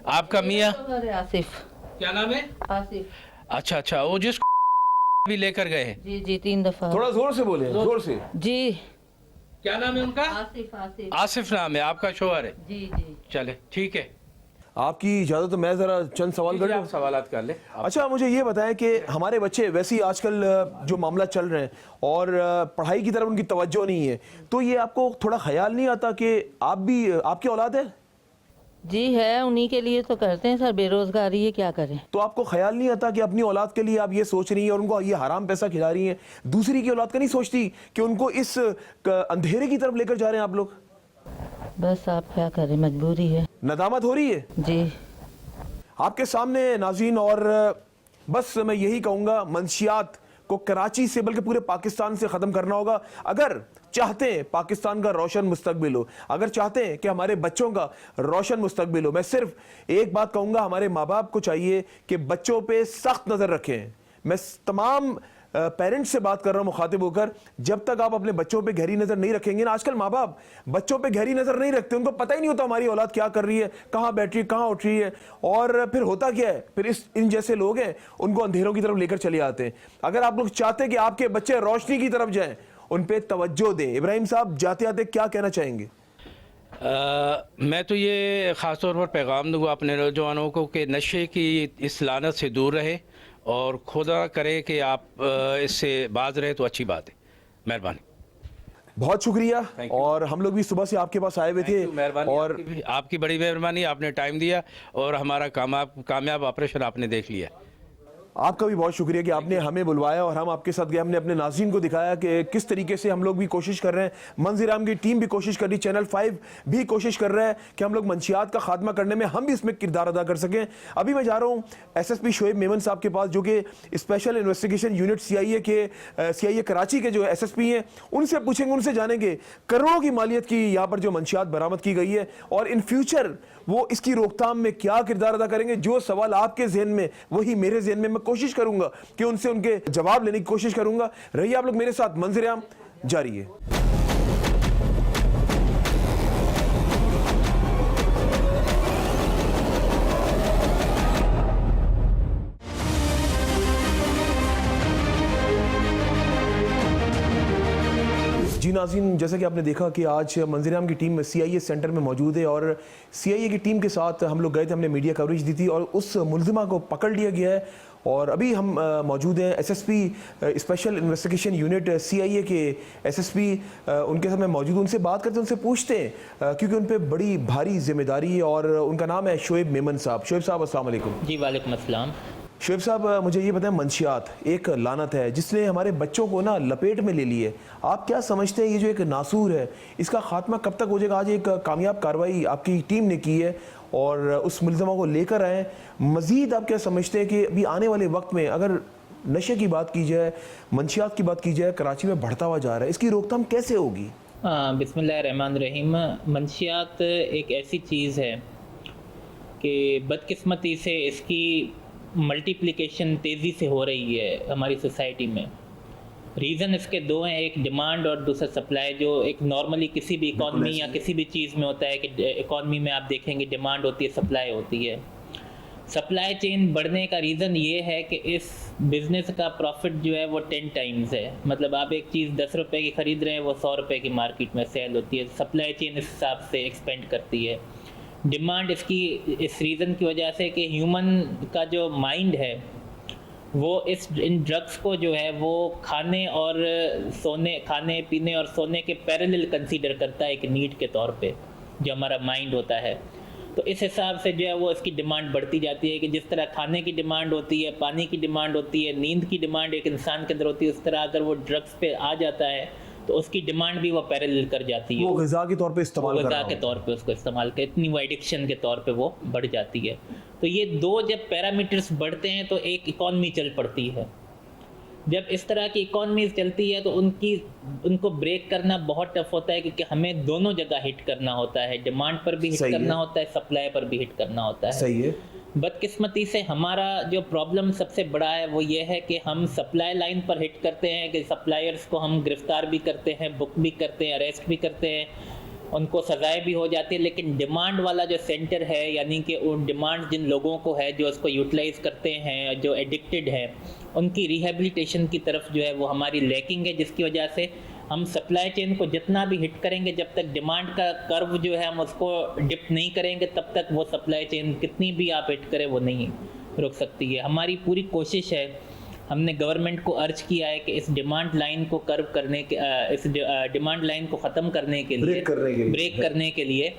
आपका मियाँ? आसिफ। क्या नाम है? आसिफ। अच्छा अच्छा, वो जिसको भी लेकर गए हैं? जी जी, 3 दफ़ा। थोड़ा जोर से बोले, जोर से। जी क्या नाम है उनका? आसिफ आसिफ आसिफ नाम है, आपका शोहर है? जी जी। चले ठीक है, आपकी इजाज़त तो मैं ज़रा चंद सवाल कर आप लूँ। सवालात कर ले। अच्छा, मुझे ये बताएं कि हमारे बच्चे वैसे ही आजकल जो मामला चल रहे हैं और पढ़ाई की तरफ उनकी तवज्जो नहीं है, तो ये आपको थोड़ा ख्याल नहीं आता कि आप भी, आपकी औलाद है जी है, उन्हीं के लिए तो करते हैं सर, बेरोजगारी है, क्या करें। तो आपको ख्याल नहीं आता कि अपनी औलाद के लिए आप ये सोच रही हैं और उनको ये हराम पैसा खिला रही हैं, दूसरी की औलाद का नहीं सोचती कि उनको इस अंधेरे की तरफ लेकर जा रहे हैं आप लोग? बस आप क्या करें, मजबूरी है नदामत हो रही है जी। आपके सामने नाज़रीन, और बस मैं यही कहूँगा, मंशियात को कराची से बल्कि पूरे पाकिस्तान से ख़त्म करना होगा अगर चाहते हैं पाकिस्तान का रोशन मुस्तकबिल हो, अगर चाहते हैं कि हमारे बच्चों का रोशन मुस्तकबिल हो। मैं सिर्फ एक बात कहूँगा, हमारे माँ बाप को चाहिए कि बच्चों पे सख्त नज़र रखें। मैं तमाम पेरेंट्स से बात कर रहा हूँ मुखातिब होकर, जब तक आप अपने बच्चों पे गहरी नज़र नहीं रखेंगे ना, आजकल माँ बाप बच्चों पे गहरी नज़र नहीं रखते, उनको पता ही नहीं होता हमारी औलाद क्या कर रही है, कहाँ बैठ रही है, कहाँ उठ रही है, और फिर होता क्या है, फिर इन जैसे लोग हैं उनको अंधेरों की तरफ लेकर चले आते हैं। अगर आप लोग चाहते हैं कि आपके बच्चे रोशनी की तरफ जाएं, उन पे तवज्जो दें। इब्राहिम साहब, जाते आते क्या कहना चाहेंगे? मैं तो ये ख़ास तौर पर पैगाम दूंगा अपने नौजवानों को कि नशे की इस लानत से दूर रहे और खुदा करे कि आप इससे बाज रहे तो अच्छी बात है। मेहरबानी, बहुत शुक्रिया। और हम लोग भी सुबह से आपके पास आए हुए थे, और आपकी बड़ी मेहरबानी, आपने टाइम दिया और हमारा कामयाब ऑपरेशन आपने देख लिया। आपका भी बहुत शुक्रिया कि आपने हमें बुलवाया और हम आपके साथ गए, हमने अपने नाज़रीन को दिखाया कि किस तरीके से हम लोग भी कोशिश कर रहे हैं, मंज़िराम की टीम भी कोशिश कर रही, चैनल 5 भी कोशिश कर रहा है कि हम लोग मंशियात का खात्मा करने में हम भी इसमें किरदार अदा कर सकें। अभी मैं जा रहा हूँ SSP शोएब मेमन साहब के पास, जो कि special investigation unit CIA Karachi के जो SSP हैं, उनसे पूछेंगे, उनसे जानेंगे करोड़ों की मालियत की यहाँ पर जो मंशियात बरामद की गई है और इन फ्यूचर वो इसकी रोकथाम में क्या किरदार अदा करेंगे। जो सवाल आपके जहन में वही मेरे जहन में, मैं कोशिश करूंगा कि उनसे उनके जवाब लेने की कोशिश करूंगा। रहिए आप लोग मेरे साथ, मंज़िराम जारी है। जी नाज़रीन, जैसा कि आपने देखा कि आज मंज़िराम की टीम CIA सेंटर में मौजूद है और CIA की टीम के साथ हम लोग गए थे, हमने मीडिया कवरेज दी थी और उस मुल्ज़िमा को पकड़ लिया गया है। और अभी हम मौजूद हैं SSP special investigation unit CIA के SSP, उनके साथ मैं मौजूद हूँ, उनसे बात करते हैं, उनसे पूछते हैं क्योंकि उन पर बड़ी भारी जिम्मेदारी है और उनका नाम है शोएब मेमन साहब। शोएब साहब, अस्सलाम वालेकुम। जी वालेकुम अस्सलाम। शोएब साहब, मुझे ये बताएं, मंशियात एक लानत है जिसने हमारे बच्चों को ना लपेट में ले ली है। आप क्या समझते हैं ये जो एक नासूर है, इसका खात्मा कब तक हो जाएगा? आज एक कामयाब कार्रवाई आपकी टीम ने की है और उस मुल्ज़िमा को लेकर आए। मज़ीद आप क्या समझते हैं कि अभी आने वाले वक्त में अगर नशे की बात की जाए, मंशियात की बात की जाए, कराची में बढ़ता हुआ जा रहा है, इसकी रोकथाम कैसे होगी? बिस्मिल्लाहिर्रहमानिर्रहीम। मंशियात एक ऐसी चीज़ है कि बदकिस्मती से इसकी मल्टीप्लिकेशन तेज़ी से हो रही है हमारी सोसाइटी में। रीज़न इसके दो हैं, एक डिमांड और दूसरा सप्लाई। जो एक नॉर्मली किसी भी इकॉनमी या किसी भी चीज़ में होता है कि इकॉनमी में आप देखेंगे डिमांड होती है, सप्लाई होती है। सप्लाई चेन बढ़ने का रीज़न ये है कि इस बिज़नेस का प्रॉफिट जो है वो 10 टाइम्स है। मतलब आप एक चीज़ 10 रुपये की ख़रीद रहे हैं, वो 100 रुपये की मार्केट में सेल होती है। सप्लाई चेन इस हिसाब से एक्सपेंड करती है। डिमांड इसकी इस रीज़न की वजह से कि ह्यूमन का जो माइंड है वो इन ड्रग्स को जो है वो खाने पीने और सोने के पैरेलल कंसीडर करता है एक नीड के तौर पे, जो हमारा माइंड होता है। तो इस हिसाब से जो है वो इसकी डिमांड बढ़ती जाती है कि जिस तरह खाने की डिमांड होती है, पानी की डिमांड होती है, नींद की डिमांड एक इंसान के अंदर होती है, उस तरह अगर वो ड्रग्स पे आ जाता है तो उसकी डिमांड भी वो पैरेलल कर जाती है। वो ग़िज़ा के तौर पे इस्तेमाल कर रहा ग़िज़ा के तौर पे उसको इस्तेमाल कर, इतनी वो एडिक्शन के तौर पे वो बढ़ जाती है। तो ये दो जब पैरामीटर्स बढ़ते हैं तो एक इकॉनमी चल पड़ती है। जब इस तरह की इकॉनमीज चलती है तो उनको ब्रेक करना बहुत टफ होता है, क्योंकि हमें दोनों जगह हिट करना होता है। डिमांड पर भी हिट करना होता है, सप्लाई पर भी हिट करना होता है। सही है। बदकिस्मती से हमारा जो प्रॉब्लम सबसे बड़ा है वो ये है कि हम सप्लाई लाइन पर हिट करते हैं कि सप्लायर्स को हम गिरफ्तार भी करते हैं, बुक भी करते हैं, अरेस्ट भी करते हैं, उनको सजाएं भी हो जाती है। लेकिन डिमांड वाला जो सेंटर है, यानी कि उन डिमांड जिन लोगों को है जो उसको यूटिलाइज करते हैं, जो एडिक्टेड हैं, उनकी रिहेबिलिटेशन की तरफ जो है वो हमारी लैकिंग है, जिसकी वजह से हम सप्लाई चेन को जितना भी हिट करेंगे, जब तक डिमांड का कर्व जो है हम उसको डिप नहीं करेंगे, तब तक वो सप्लाई चेन कितनी भी आप हिट करें वो नहीं रुक सकती है। हमारी पूरी कोशिश है, हमने गवर्नमेंट को अर्ज किया है कि इस डिमांड लाइन को कर्व करने के इस डिमांड लाइन को ख़त्म करने के लिए, ब्रेक करने के लिए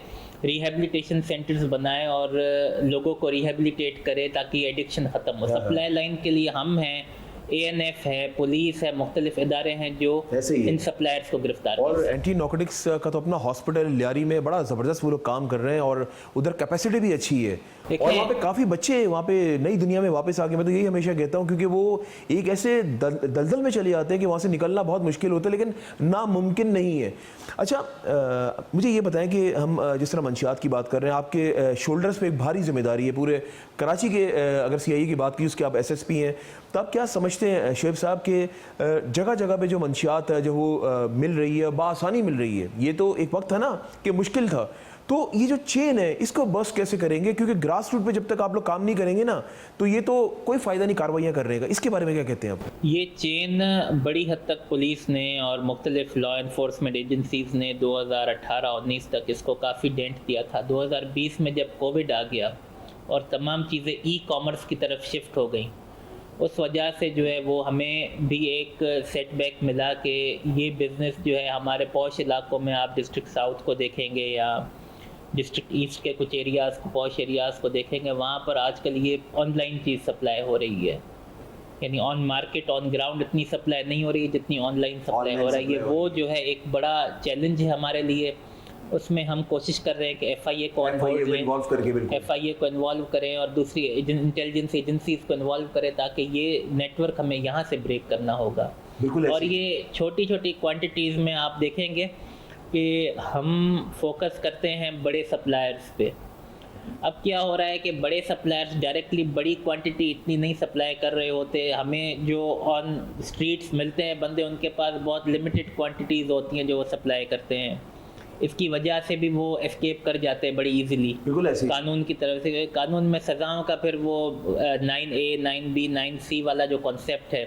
रिहेबिलिटेशन सेंटर्स बनाए और लोगों को रिहेबिलिटेट करे ताकि एडिक्शन ख़त्म हो। सप्लाई लाइन के लिए हम हैं, ANF है, पुलिस है, मुख्तलिफ इदारे हैं जो इन सप्लायर्स को गिरफ्तार और एंटी नार्कोटिक्स का तो अपना हॉस्पिटल लियारी में बड़ा ज़बरदस्त वो लोग काम कर रहे हैं और उधर कैपेसिटी भी अच्छी है और वहाँ पे काफ़ी बच्चे वहाँ पे नई दुनिया में वापस आ गए। मैं तो यही हमेशा कहता हूँ क्योंकि वो एक ऐसे दलदल में चले जाते हैं कि वहाँ से निकलना बहुत मुश्किल होता है, लेकिन नामुमकिन नहीं है। अच्छा, मुझे ये बताएं कि हम जिस तरह मंशियात की बात कर रहे हैं, आपके शोल्डर्स पे एक भारी जिम्मेदारी है पूरे कराची के। अगर CIA की बात की, उसके आप SSP हैं, तो आप क्या समझते हैं शुएब साहब के जगह जगह पे जो मंशियात है जो वो मिल रही है, बआसानी मिल रही है? ये तो एक वक्त था ना कि मुश्किल था, तो ये जो चेन है इसको बस कैसे करेंगे? क्योंकि ग्रास रूट पे जब तक आप लोग काम नहीं करेंगे ना, तो ये तो कोई फ़ायदा नहीं कार्रवाइयाँ करने का। इसके बारे में क्या कहते हैं आप? ये चेन बड़ी हद तक पुलिस ने और मुख्तलिफ लॉ इन्फोर्समेंट एजेंसीज़ ने 2018-19 तक इसको काफ़ी डेंट दिया था। 2020 में जब कोविड आ गया और तमाम चीज़ें ई-कॉमर्स की तरफ शिफ्ट हो गई, उस वजह से जो है वो हमें भी एक सेटबैक मिला कि ये बिज़नेस जो है हमारे पॉश इलाकों में, आप डिस्ट्रिक्ट साउथ को देखेंगे या डिस्ट्रिक्ट ईस्ट के कुछ एरियाज़ को, पॉश एरियाज़ को देखेंगे, वहाँ पर आजकल ये ऑनलाइन चीज़ सप्लाई हो रही है। यानी ऑन मार्केट, ऑन ग्राउंड इतनी सप्लाई नहीं हो रही है जितनी ऑनलाइन सप्लाई हो रही है। वो जो है एक बड़ा चैलेंज है हमारे लिए। उसमें हम कोशिश कर रहे हैं कि FIA को इन्वॉल्व करें और दूसरी इंटेलिजेंस एजेंसीज को इन्वॉल्व करें ताकि ये नेटवर्क हमें यहाँ से ब्रेक करना होगा। और ये छोटी छोटी क्वांटिटीज़ में आप देखेंगे कि हम फोकस करते हैं बड़े सप्लायर्स पे। अब क्या हो रहा है कि बड़े सप्लायर्स डायरेक्टली बड़ी क्वांटिटी इतनी नहीं सप्लाई कर रहे होते। हमें जो ऑन स्ट्रीट्स मिलते हैं बंदे, उनके पास बहुत लिमिटेड क्वांटिटीज़ होती हैं जो वो सप्लाई करते हैं। इसकी वजह से भी वो एस्केप कर जाते हैं बड़ी इजीली कानून की तरफ से। कानून में सज़ाओं का फिर वो 9A, 9B, 9C वाला जो कॉन्सेप्ट है,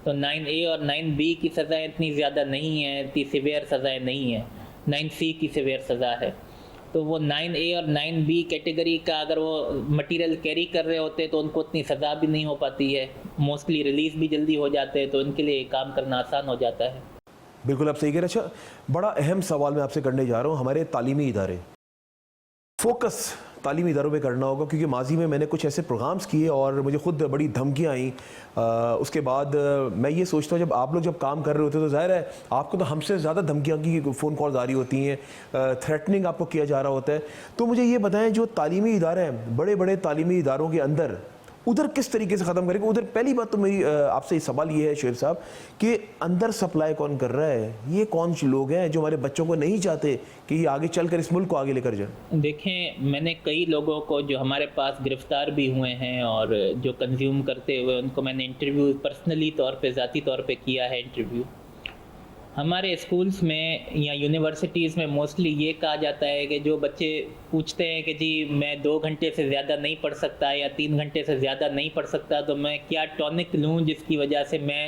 तो 9A और 9B की सज़ाएँ इतनी ज़्यादा नहीं हैं, इतनी सिवियर सज़ाएँ नहीं हैं। 9C की सिवियर सज़ा है। तो वो 9A और 9B कैटेगरी का अगर वो मटेरियल कैरी कर रहे होते तो उनको उतनी सज़ा भी नहीं हो पाती है, मोस्टली रिलीज़ भी जल्दी हो जाते हैं, तो उनके लिए काम करना आसान हो जाता है। बिल्कुल आप सही कह रहे हैं। अच्छा, बड़ा अहम सवाल मैं आपसे करने जा रहा हूँ। हमारे तालीमी इदारे, फोकस तालीमी इदारों पे करना होगा, क्योंकि माजी में मैंने कुछ ऐसे प्रोग्राम्स किए और मुझे खुद बड़ी धमकियाँ आई। उसके बाद मैं ये सोचता हूँ, जब आप लोग जब काम कर रहे होते तो ज़ाहिर है आपको तो हमसे ज़्यादा धमकियाँ की फ़ोन कॉल्स आ रही होती हैं, थ्रेटनिंग आपको किया जा रहा होता है। तो मुझे ये बताएं, जो तालीमी इदारे हैं, बड़े बड़े तालीमी इदारों के अंदर, उधर किस तरीके से ख़त्म करेंगे? उधर पहली बात तो मेरी आपसे सवाल ये है शुएब साहब कि अंदर सप्लाई कौन कर रहा है? ये कौन से लोग हैं जो हमारे बच्चों को नहीं चाहते कि ये आगे चलकर इस मुल्क को आगे लेकर जाए? देखें, मैंने कई लोगों को जो हमारे पास गिरफ़्तार भी हुए हैं और जो कंज्यूम करते हुए, उनको मैंने इंटरव्यू पर्सनली तौर पे, ज़ाती तौर पे किया है इंटरव्यू। हमारे स्कूल्स में या यूनिवर्सिटीज़ में मोस्टली ये कहा जाता है कि जो बच्चे पूछते हैं कि जी मैं 2 घंटे से ज़्यादा नहीं पढ़ सकता या 3 घंटे से ज़्यादा नहीं पढ़ सकता, तो मैं क्या टॉनिक लूँ जिसकी वजह से मैं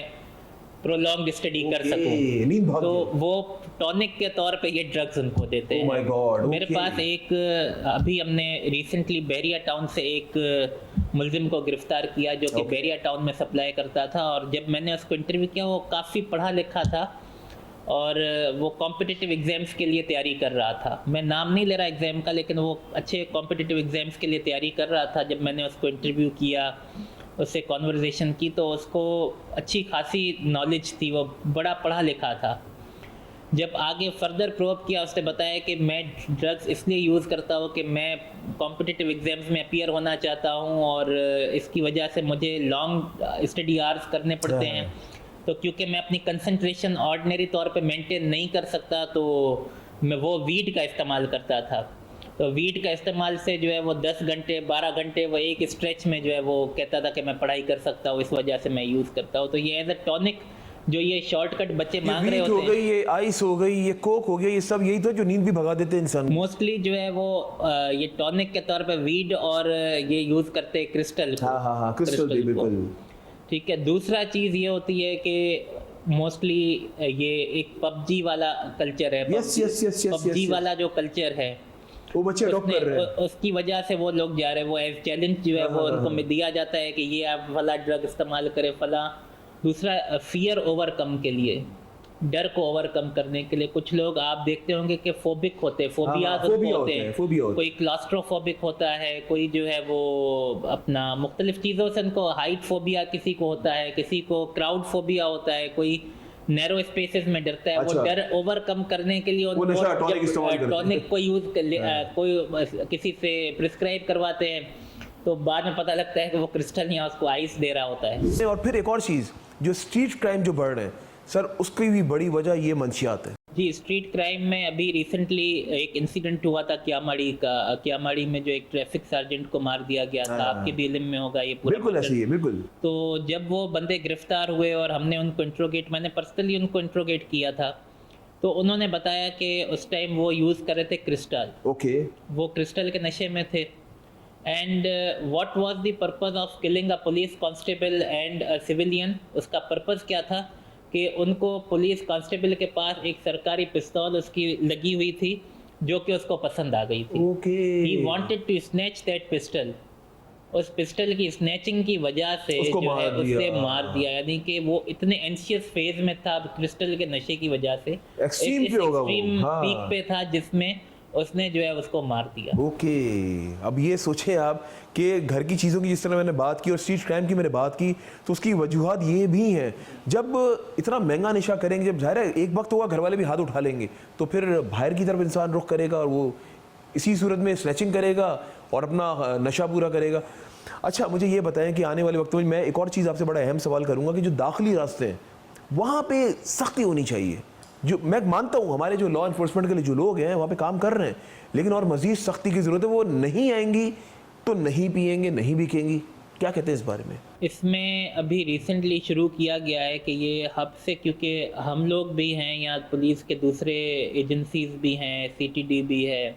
प्रोलॉन्ग स्टडी कर सकूँ। तो वो टॉनिक के तौर पे ये ड्रग्स उनको देते हैं। मेरे पास एक अभी हमने रिसेंटली बहरिया टाउन से एक मुलजिम को गिरफ़्तार किया जो कि बहरिया टाउन में सप्लाई करता था, और जब मैंने उसको इंटरव्यू किया, वो काफ़ी पढ़ा लिखा था और वो कॉम्पिटिटिव एग्ज़ाम्स के लिए तैयारी कर रहा था। मैं नाम नहीं ले रहा एग्ज़ाम का, लेकिन वो अच्छे कॉम्पिटिटिव एग्ज़ाम्स के लिए तैयारी कर रहा था। जब मैंने उसको इंटरव्यू किया, उससे कॉन्वर्सेशन की, तो उसको अच्छी खासी नॉलेज थी, वो बड़ा पढ़ा लिखा था। जब आगे फर्दर प्रोब किया, उसने बताया कि मैं ड्रग्स इसलिए यूज़ करता हूँ कि मैं कॉम्पिटिटिव एग्ज़ाम्स में अपीयर होना चाहता हूँ और इसकी वजह से मुझे लॉन्ग स्टडी आवर्स करने पड़ते हैं। तो क्योंकि मैं अपनी कंसंट्रेशन ऑर्डिनरी तौर पे मेंटेन नहीं कर सकता, तो मैं वो वीड का इस्तेमाल करता था। तो वीड का इस्तेमाल से जो है वो 10 घंटे 12 घंटे वो एक स्ट्रेच में जो है वो कहता था कि मैं पढ़ाई कर सकता हूँ, इस वजह से मैं यूज़ करता हूँ। तो ये एज अ टॉनिक जो ये शॉर्टकट बच्चे मांग रहे होते हैं, ये आइस हो गई, ये कोक हो गया, ये सब यही तो जो नींद भी भगा देते हैं इंसान। मोस्टली जो है वो ये टॉनिक के तौर पे वीड और ये यूज़ करते हैं क्रिस्टल। हाँ, क्रिस्टल बिल्कुल ठीक है। दूसरा चीज़ ये होती है कि मोस्टली ये एक पबजी वाला कल्चर है। yes, PUBG yes. वाला जो कल्चर है वो बच्चे अडॉप्ट कर रहे हैं। उसकी वजह से वो लोग जा रहे हैं। वो एज चैलेंज जो है वो उनको में दिया जाता है कि ये आप फला ड्रग इस्तेमाल करें, फला। दूसरा फियर ओवरकम के लिए, डर को ओवरकम करने के लिए कुछ लोग आप देखते होंगे कि फोबिक होते हैं, फोबियाज होते हैं। कोई क्लास्ट्रोफोबिक होता है, कोई जो है वो अपना मुख्तलिफ चीज़ों से उनको हाइट फोबिया किसी को होता है, किसी को क्राउड फोबिया होता है, कोई नैरो स्पेसेस में डरता है। अच्छा। वो डर ओवरकम करने के लिए टॉनिक को यूज कर कोई किसी से प्रिस्क्राइब करवाते हैं, तो बाद में पता लगता है कि वो क्रिस्टल या उसको आइस दे रहा होता है। और फिर एक और चीज़, जो स्ट्रीट क्राइम जो बढ़ रहे हैं सर, उसकी भी बड़ी वजह ये मंशियात है। जी, स्ट्रीट क्राइम में अभी रिसेंटली एक इंसिडेंट हुआ था क्यामाड़ी में, जो एक ट्रैफिक सार्जेंट को मार दिया गया था। आपके भी इल्म में होगा ये पूरा। बिल्कुल ऐसे ही है, बिल्कुल। तो जब वो बंदे गिरफ्तार हुए और हमने उनको मैंने पर्सनली उनको इंट्रोगेट किया था, तो उन्होंने बताया कि उस टाइम वो यूज़ कर रहे थे क्रिस्टल। ओके। वो क्रिस्टल के नशे में थे। And what was the purpose of killing a police constable and a civilian? उसका पर्पस क्या था कि उनको पुलिस कांस्टेबल के पास एक सरकारी पिस्तौल उसकी लगी हुई थी जो कि उसको पसंद आ गई थी। Okay. He wanted to snatch that pistol. उस पिस्टल की स्नैचिंग की वजह से उसको जो है उससे मार मार दिया। यानी कि वो इतने एंशियस फेज में था क्रिस्टल के नशे की वजह से, एक्सट्रीम पे होगा वो। हाँ। पीक पे था, जिसमें उसने जो है उसको मार दिया। ओके। अब ये सोचें आप कि घर की चीज़ों की जिस तरह मैंने बात की और स्ट्रीट क्राइम की मैंने बात की, तो उसकी वजूहत ये भी हैं। जब इतना महंगा नशा करेंगे, जब ज़ाहिर है एक वक्त होगा घर वाले भी हाथ उठा लेंगे, तो फिर बाहर की तरफ इंसान रुख करेगा और वो इसी सूरत में स्नैचिंग करेगा और अपना नशा पूरा करेगा। अच्छा, मुझे ये बताएं कि आने वाले वक्त में मैं एक और चीज़ आपसे बड़ा अहम सवाल करूँगा कि जो दाखिली रास्ते हैं वहाँ पे सख्ती होनी चाहिए। जो मैं मानता हूँ हमारे जो लॉ इन्फोर्समेंट के लिए जो लोग हैं वहाँ पे काम कर रहे हैं, लेकिन और मज़ीद सख्ती की ज़रूरत है। वो नहीं आएंगी तो नहीं पिएंगे, नहीं बिकेंगी। क्या कहते हैं इस बारे में? इसमें अभी रिसेंटली शुरू किया गया है कि ये हब से, क्योंकि हम लोग भी हैं या पुलिस के दूसरे एजेंसीज भी हैं, CTD भी है,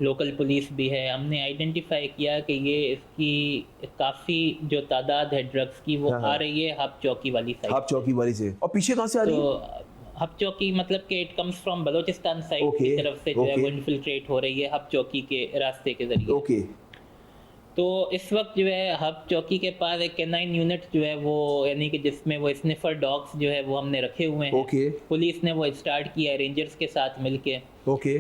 लोकल पुलिस भी है, हमने आइडेंटिफाई किया कि ये इसकी काफ़ी जो तादाद है ड्रग्स की वो आ रही है हब चौकी वाली साइड। हब चौकी वाली से। और पीछे कहाँ से आ रही है? तो हब चौकी मतलब कि it comes from Balochistan side की तरफ से जो है वो इन्फिल्ट्रेट हो रही है हब चौकी के रास्ते के जरिए। ओके। तो इस वक्त जो है हब चौकी के पास एक कैनाइन यूनिट जो है वो, यानी कि जिसमें वो स्निफर डॉग्स जो है वो हमने रखे हुए हैं। ओके। पुलिस ने वो स्टार्ट किया है रेंजर्स के साथ मिलके। ओके।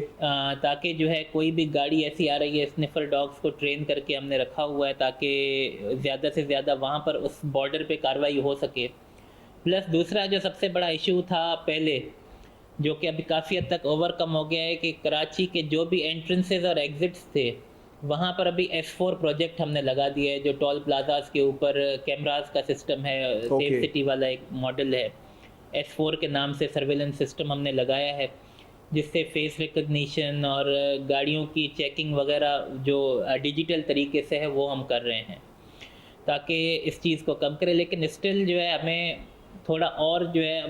ताकि जो है कोई भी गाड़ी ऐसी आ रही है, स्निफर डॉग्स को ट्रेन करके हमने रखा हुआ है ताकि ज़्यादा से ज़्यादा वहाँ पर उस बॉर्डर पे कार्रवाई हो सके। प्लस दूसरा जो सबसे बड़ा इशू था पहले, जो कि अभी काफ़ी हद तक ओवरकम हो गया है, कि कराची के जो भी एंट्रेंसेस और एग्जिट्स थे वहाँ पर अभी S4 प्रोजेक्ट हमने लगा दिया है, जो टोल प्लाजास के ऊपर कैमरास का सिस्टम है। सेफ सिटी वाला एक मॉडल है, S4 के नाम से सर्वेलेंस सिस्टम हमने लगाया है, जिससे फेस रिकग्निशन और गाड़ियों की चेकिंग वगैरह जो डिजिटल तरीके से है वो हम कर रहे हैं ताकि इस चीज़ को कम करें। लेकिन स्टिल जो है हमें थोड़ा और जो है,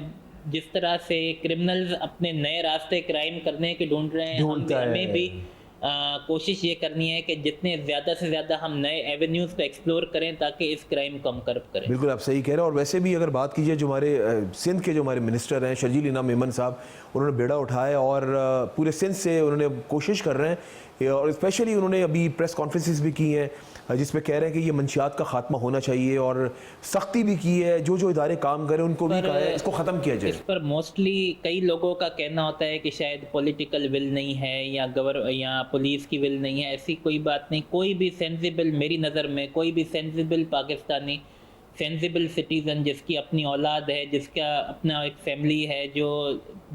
जिस तरह से क्रिमिनल्स अपने नए रास्ते क्राइम करने के ढूंढ रहे हैं, हमें भी कोशिश ये करनी है कि जितने ज़्यादा से ज़्यादा हम नए एवेन्यूज़ को एक्सप्लोर करें ताकि इस क्राइम को हम कर्ब करें। बिल्कुल आप सही कह रहे हैं। और वैसे भी अगर बात कीजिए, जो हमारे सिंध के जो हमारे मिनिस्टर हैं शर्जील इनाम मेमन साहब, उन्होंने बेड़ा उठाया और पूरे सिंध से उन्होंने कोशिश कर रहे हैं, और स्पेशली उन्होंने अभी प्रेस कॉन्फ्रेंसेस भी की हैं जिसमें कह रहे हैं कि ये मंशियात का खात्मा होना चाहिए, और सख्ती भी की है, जो इदारे काम करें उनको भी कहा है इसको ख़त्म किया जाए। इस पर मोस्टली कई लोगों का कहना होता है कि शायद पॉलिटिकल विल नहीं है या या पुलिस की विल नहीं है। ऐसी कोई बात नहीं। कोई भी सेंसिबल, मेरी नज़र में कोई भी सेंसिबल पाकिस्तानी, सेंसिबल सिटीज़न जिसकी अपनी औलाद है, जिसका अपना एक फैमिली है,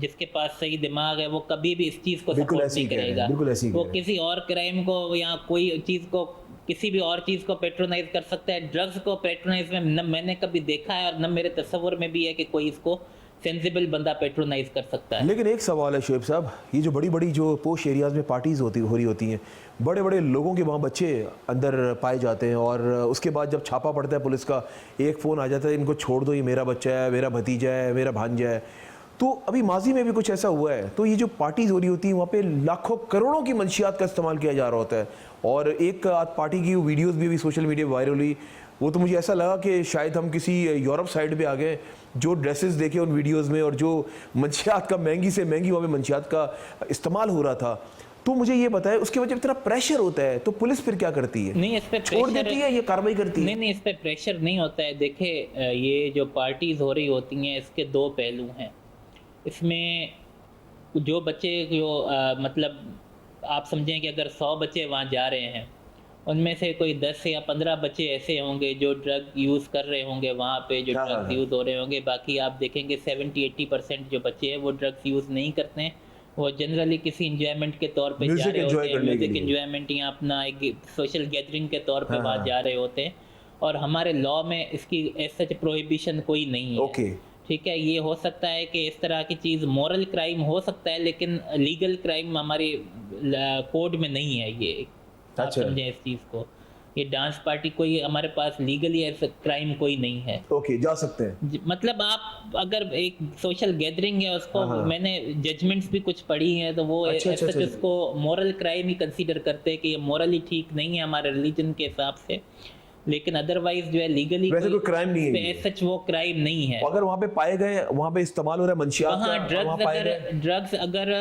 जिसके पास सही दिमाग है, वो कभी भी इस चीज़ को सपोर्ट नहीं करेगा। वो किसी और क्राइम को या कोई चीज़ को, किसी भी और चीज़ को पेट्रोनाइज कर सकता है। ड्रग्स को पेट्रोनाइज में न मैंने कभी देखा है और न मेरे तस्वुर में भी है कि कोई इसको सेंसिबल बंदा पेट्रोनाइज कर सकता है। लेकिन एक सवाल है शुएब साहब, ये जो बड़ी बड़ी जो पोश एरियाज़ में पार्टीज़ हो रही होती हैं, बड़े बड़े लोगों के वहाँ बच्चे अंदर पाए जाते हैं, और उसके बाद जब छापा पड़ता है पुलिस का, एक फ़ोन आ जाता है, इनको छोड़ दो, ये मेरा बच्चा है, मेरा भतीजा है, मेरा भांजा है। तो अभी माजी में भी कुछ ऐसा हुआ है। तो ये जो पार्टीज़ हो रही होती हैं वहाँ पे लाखों करोड़ों की मंशियात का इस्तेमाल किया जा रहा होता है, और एक पार्टी की वीडियोस भी सोशल मीडिया वायरल हुई। वो तो मुझे ऐसा लगा कि शायद हम किसी यूरोप साइड पे आ गए, जो ड्रेसेस देखे उन वीडियोस में और जो मंशियात का महंगी से महंगी वहाँ पे मंशियात का इस्तेमाल हो रहा था, तो मुझे ये बताएं उसके वजह इतना प्रेशर होता है तो पुलिस फिर क्या करती है? नहीं, इस पे छोड़ देती है, ये कार्रवाई करती है? नहीं, इस पे प्रेशर नहीं होता है। देखे, ये जो पार्टीज हो रही होती हैं इसके दो पहलू हैं। इसमें जो बच्चे जो मतलब आप समझें कि अगर 100 बच्चे वहाँ जा रहे हैं, उनमें से कोई 10 या 15 बच्चे ऐसे होंगे जो ड्रग यूज़ कर रहे होंगे वहाँ पे, जो हाँ, ड्रग्स हाँ। यूज़ हो रहे होंगे। बाकी आप देखेंगे 70-80% जो बच्चे हैं वो ड्रग्स यूज़ नहीं करते हैं। वो जनरली किसी इंजॉयमेंट के तौर पे जा Music रहे enjoy होते हैं, करने के म्यूजिक लिए। इंजॉयमेंट या अपना एक सोशल गैदरिंग के तौर पे हाँ, वहाँ हाँ। जा रहे होते हैं। और हमारे लॉ में इसकी सच प्रोहिबिशन कोई नहीं है। ओके। ठीक है, ये हो सकता है कि इस तरह की चीज़ मॉरल क्राइम हो सकता है, लेकिन लीगल क्राइम हमारे कोड में नहीं है ये। आप अच्छा। समझें इस चीज़ को। ये डांस पार्टी कोई हमारे पास लीगली ऐसा क्राइम कोई नहीं है। ओके, जा सकते हैं। मतलब आप अगर एक सोशल गैदरिंग है उसको, हाँ, हाँ। मैंने जजमेंट्स भी कुछ पढ़ी हैं तो वो अच्छा, अच्छा, सच अच्छा। उसको मॉरल क्राइम ही कंसीडर करते हैं कि ये मॉरली ठीक नहीं है हमारे रिलीजन के हिसाब से। लेकिन अदरवाइज जो है लीगली वैसे कोई crime नहीं है ये। सच वो क्राइम नहीं है। और अगर वहाँ पे पाए गए, वहाँ पे इस्तेमाल हो रहा है मंशियात वहाँ का, वहाँ पाए गए, ड्रग्स अगर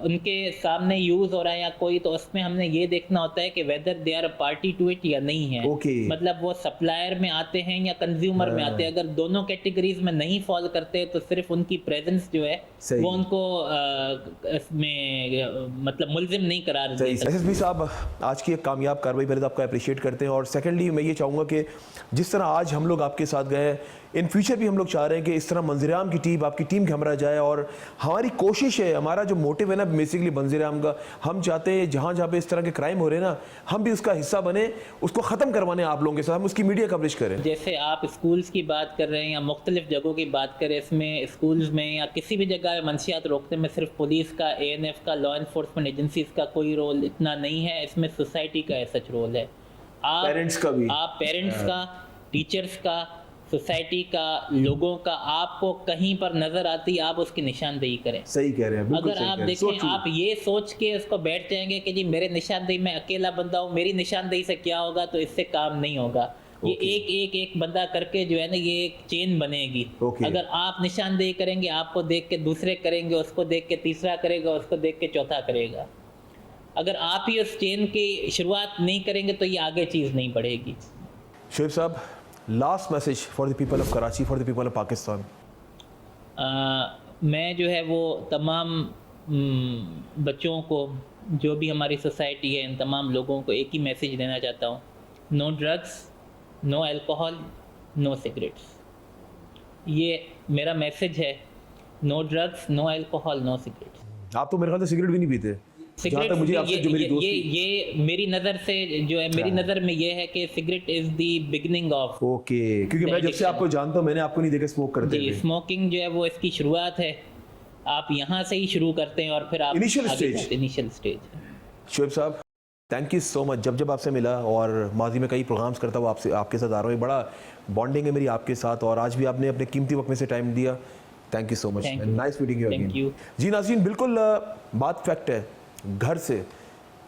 उनके सामने यूज हो रहा है या कोई, तो उसमें हमने ये देखना होता है कि whether they are party to it या नहीं है। Okay. मतलब वो सप्लायर में आते हैं या कंज्यूमर में आते हैं। अगर दोनों कैटेगरीज में नहीं फॉल करते तो सिर्फ उनकी प्रेजेंस जो है सही। वो उनको इसमें मतलब मुलजिम नहीं करार दे सकती। एसएसपी साहब, आज की एक कामयाब कार्रवाई पहले तो आपका अप्रिशिएट करते हैं, और सेकेंडली मैं ये चाहूँगा कि जिस तरह आज हम लोग आपके साथ गए, इन फ्यूचर भी हम लोग चाह रहे हैं कि इस तरह मंजरेआम की टीम, आपकी टीम के हमरा जाए। और हमारी कोशिश है, हमारा जो मोटिव है ना बेसिकली मंजरेआम का, हम चाहते हैं जहाँ जहाँ पे इस तरह के क्राइम हो रहे हैं ना, हम भी उसका हिस्सा बने, उसको ख़त्म करवाने आप लोगों के साथ, हम उसकी मीडिया कवरेज करें। जैसे आप स्कूल्स की बात कर रहे हैं या मुख्तलिफ जगहों की बात करें, इसमें स्कूल्स में या किसी भी जगह मंशियात रोकने में सिर्फ पुलिस का, ANF का, लॉ इन्फोर्समेंट एजेंसीज का कोई रोल इतना नहीं है। इसमें सोसाइटी का सच रोल है। आप पेरेंट्स का भी। आप पेरेंट्स का, टीचर्स का, सोसाइटी का, लोगों का, आपको कहीं पर नजर आती आप उसकी निशानदेही करें। सही कह रहे हैं, बिल्कुल अगर सही आप कह रहे हैं। So देखें, true। आप ये सोच के उसको बैठ जाएंगे कि जी मेरे निशानदेही में अकेला बंदा हूँ, मेरी निशानदेही से क्या होगा, तो इससे काम नहीं होगा। ये एक बंदा करके जो है ना, ये एक चेन बनेगी। Okay। अगर आप निशानदेही करेंगे, आपको देख के दूसरे करेंगे, उसको देख के तीसरा करेगा, उसको देख के चौथा करेगा। अगर आप ही उस चेन की शुरुआत नहीं करेंगे तो ये आगे चीज़ नहीं बढ़ेगी। शोएब साहब, last message for the people of Karachi, for the people of Pakistan. मैं जो है वो तमाम बच्चों को, जो भी हमारी सोसाइटी है, इन तमाम लोगों को एक ही मैसेज देना चाहता हूँ। No drugs, no alcohol, no cigarettes. ये मेरा मैसेज है। No drugs, no alcohol, no cigarettes. आप तो मेरे ख्याल से सिगरेट भी नहीं पीते, जहाँ तक मुझे आपसे जो मेरी दोस्ती। ये मेरी नज़र से जो है, मेरी नज़र में ये है कि cigarette is the beginning of. Okay, क्योंकि मैं जब से आपको जानता हूँ, मैंने आपको नहीं देखा स्मोक करते जी, हुए। स्मोकिंग जो है वो इसकी शुरुआत है। आप यहाँ से ही शुरू करते हैं और फिर आप Initial stage। Initial stage. Shoaib साहब, थैंक यू सो मच। जब आपसे मिला और माजी में कई प्रोग्राम्स करता हुआ आपसे, आपके साथ आ रहा हूँ, बड़ा बॉन्डिंग है मेरी आपके साथ, और आज भी आपने अपने कीमती वक्त में से टाइम दिया। Thank you so much, Thank you। Nice meeting you Thank again. you। जी नाज़रीन, बिल्कुल बात फैक्ट है।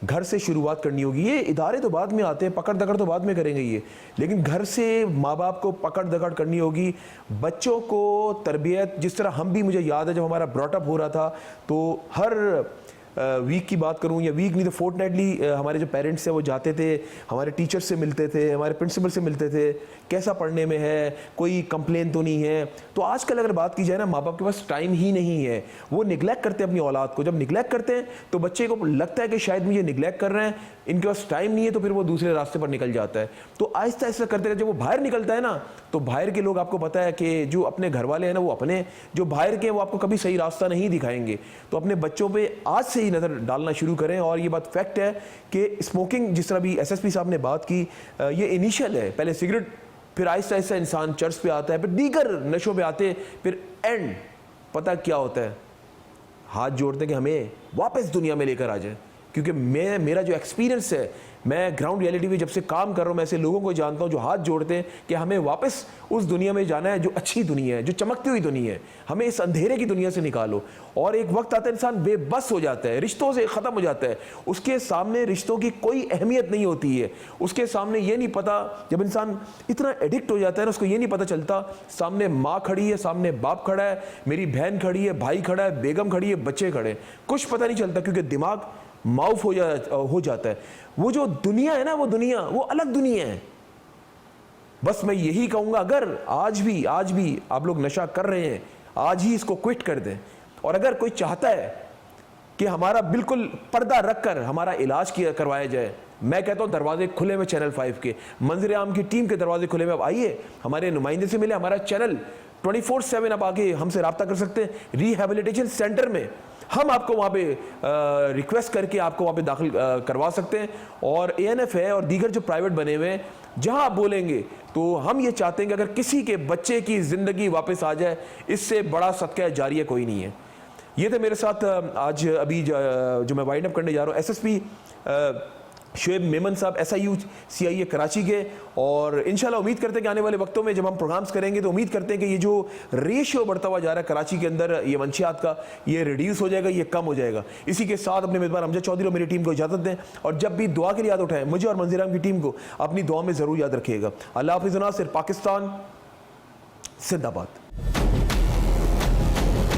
घर से शुरुआत करनी होगी। ये इदारे तो बाद में आते हैं, पकड़ दकड़ तो बाद में करेंगे ये, लेकिन घर से माँ बाप को पकड़ दकड़ करनी होगी। बच्चों को तरबियत, जिस तरह हम भी, मुझे याद है जब हमारा ब्रॉटअप हो रहा था, तो हर वीक की बात करूं या वीक नहीं तो फोर्टनाइटली हमारे जो पेरेंट्स हैं वो जाते थे, हमारे टीचर्स से मिलते थे, हमारे प्रिंसिपल से मिलते थे, कैसा पढ़ने में है, कोई कंप्लेन तो नहीं है। तो आजकल अगर बात की जाए ना, माँ बाप के पास टाइम ही नहीं है, वो निगलेक्ट करते हैं अपनी औलाद को। जब निगलेक्ट करते हैं तो बच्चे को लगता है कि शायद मुझे निगलेक्ट कर रहे हैं, इनके पास टाइम नहीं है, तो फिर वो दूसरे रास्ते पर निकल जाता है। तो आहिस्ता आहिस्ता करते करते जब वो बाहर निकलता है ना, तो बाहर के लोग, आपको पता है कि जो अपने घर वाले हैं ना, वो अपने जो बाहर के हैं वो आपको कभी सही रास्ता नहीं दिखाएंगे। तो अपने बच्चों पे आज से ही नज़र डालना शुरू करें। और ये बात फैक्ट है कि स्मोकिंग, जिस तरह भी एसएसपी साहब ने बात की, ये इनिशियल है। पहले सिगरेट, फिर आहिस्ता आहिस्ता इंसान चर्च पे आता है, फिर दीगर नशों पे आते, फिर एंड पता क्या होता है, हाथ जोड़ते हैं कि हमें वापस दुनिया में लेकर आ जाए। क्योंकि मेरा जो एक्सपीरियंस है, मैं ग्राउंड रियलिटी में जब से काम कर रहा हूँ, मैं ऐसे लोगों को जानता हूँ जो हाथ जोड़ते हैं कि हमें वापस उस दुनिया में जाना है जो अच्छी दुनिया है, जो चमकती हुई दुनिया है, हमें इस अंधेरे की दुनिया से निकालो। और एक वक्त आता है इंसान बेबस हो जाता है, रिश्तों से ख़त्म हो जाता है, उसके सामने रिश्तों की कोई अहमियत नहीं होती है, उसके सामने ये नहीं पता, जब इंसान इतना एडिक्ट हो जाता है ना, उसको ये नहीं पता चलता सामने माँ खड़ी है, सामने बाप खड़ा है, मेरी बहन खड़ी है, भाई खड़ा है, बेगम खड़ी है, बच्चे खड़े हैं, कुछ पता नहीं चलता क्योंकि दिमाग माउफ हो जाता है। वो जो दुनिया है ना, वो दुनिया वो अलग दुनिया है। बस मैं यही कहूंगा, अगर आज भी आप लोग नशा कर रहे हैं, आज ही इसको क्विट कर दें। और अगर कोई चाहता है कि हमारा बिल्कुल पर्दा रखकर हमारा इलाज करवाया जाए, मैं कहता हूं दरवाजे खुले में चैनल 5 के, मंजर आम की टीम के दरवाजे खुले में। अब आइए हमारे नुमाइंदे से मिले, हमारा चैनल 24/7 आप आके हमसे रब्ता कर सकते हैं। रिहैबिलिटेशन सेंटर में हम आपको वहाँ पे रिक्वेस्ट करके आपको वहाँ पे दाखिल करवा सकते हैं। और ANF है और दीगर जो प्राइवेट बने हुए हैं, जहाँ आप बोलेंगे तो हम ये चाहते हैं कि अगर किसी के बच्चे की ज़िंदगी वापस आ जाए, इससे बड़ा सदका जारिया कोई नहीं है। ये थे मेरे साथ आज अभी जो मैं वाइंड अप करने जा रहा हूँ, SSP शुएब मेमन साहब, SIU CIA कराची के। और इंशाल्लाह उम्मीद करते हैं कि आने वाले वक्तों में जब हम प्रोग्राम्स करेंगे तो उम्मीद करते हैं कि ये जो रेशियो बढ़ता हुआ जा रहा है कराची के अंदर ये मंशियात का, ये रिड्यूस हो जाएगा, ये कम हो जाएगा। इसी के साथ अपने मेज़बान अमजद चौधरी और मेरी टीम को इजाज़त दें, और जब भी दुआ के लिए याद उठाएं, मुझे और मंजर आम की टीम को अपनी दुआ में ज़रूर याद रखिएगा। अल्लाह हाफ़िज़। नासिर, पाकिस्तान जिंदाबाद।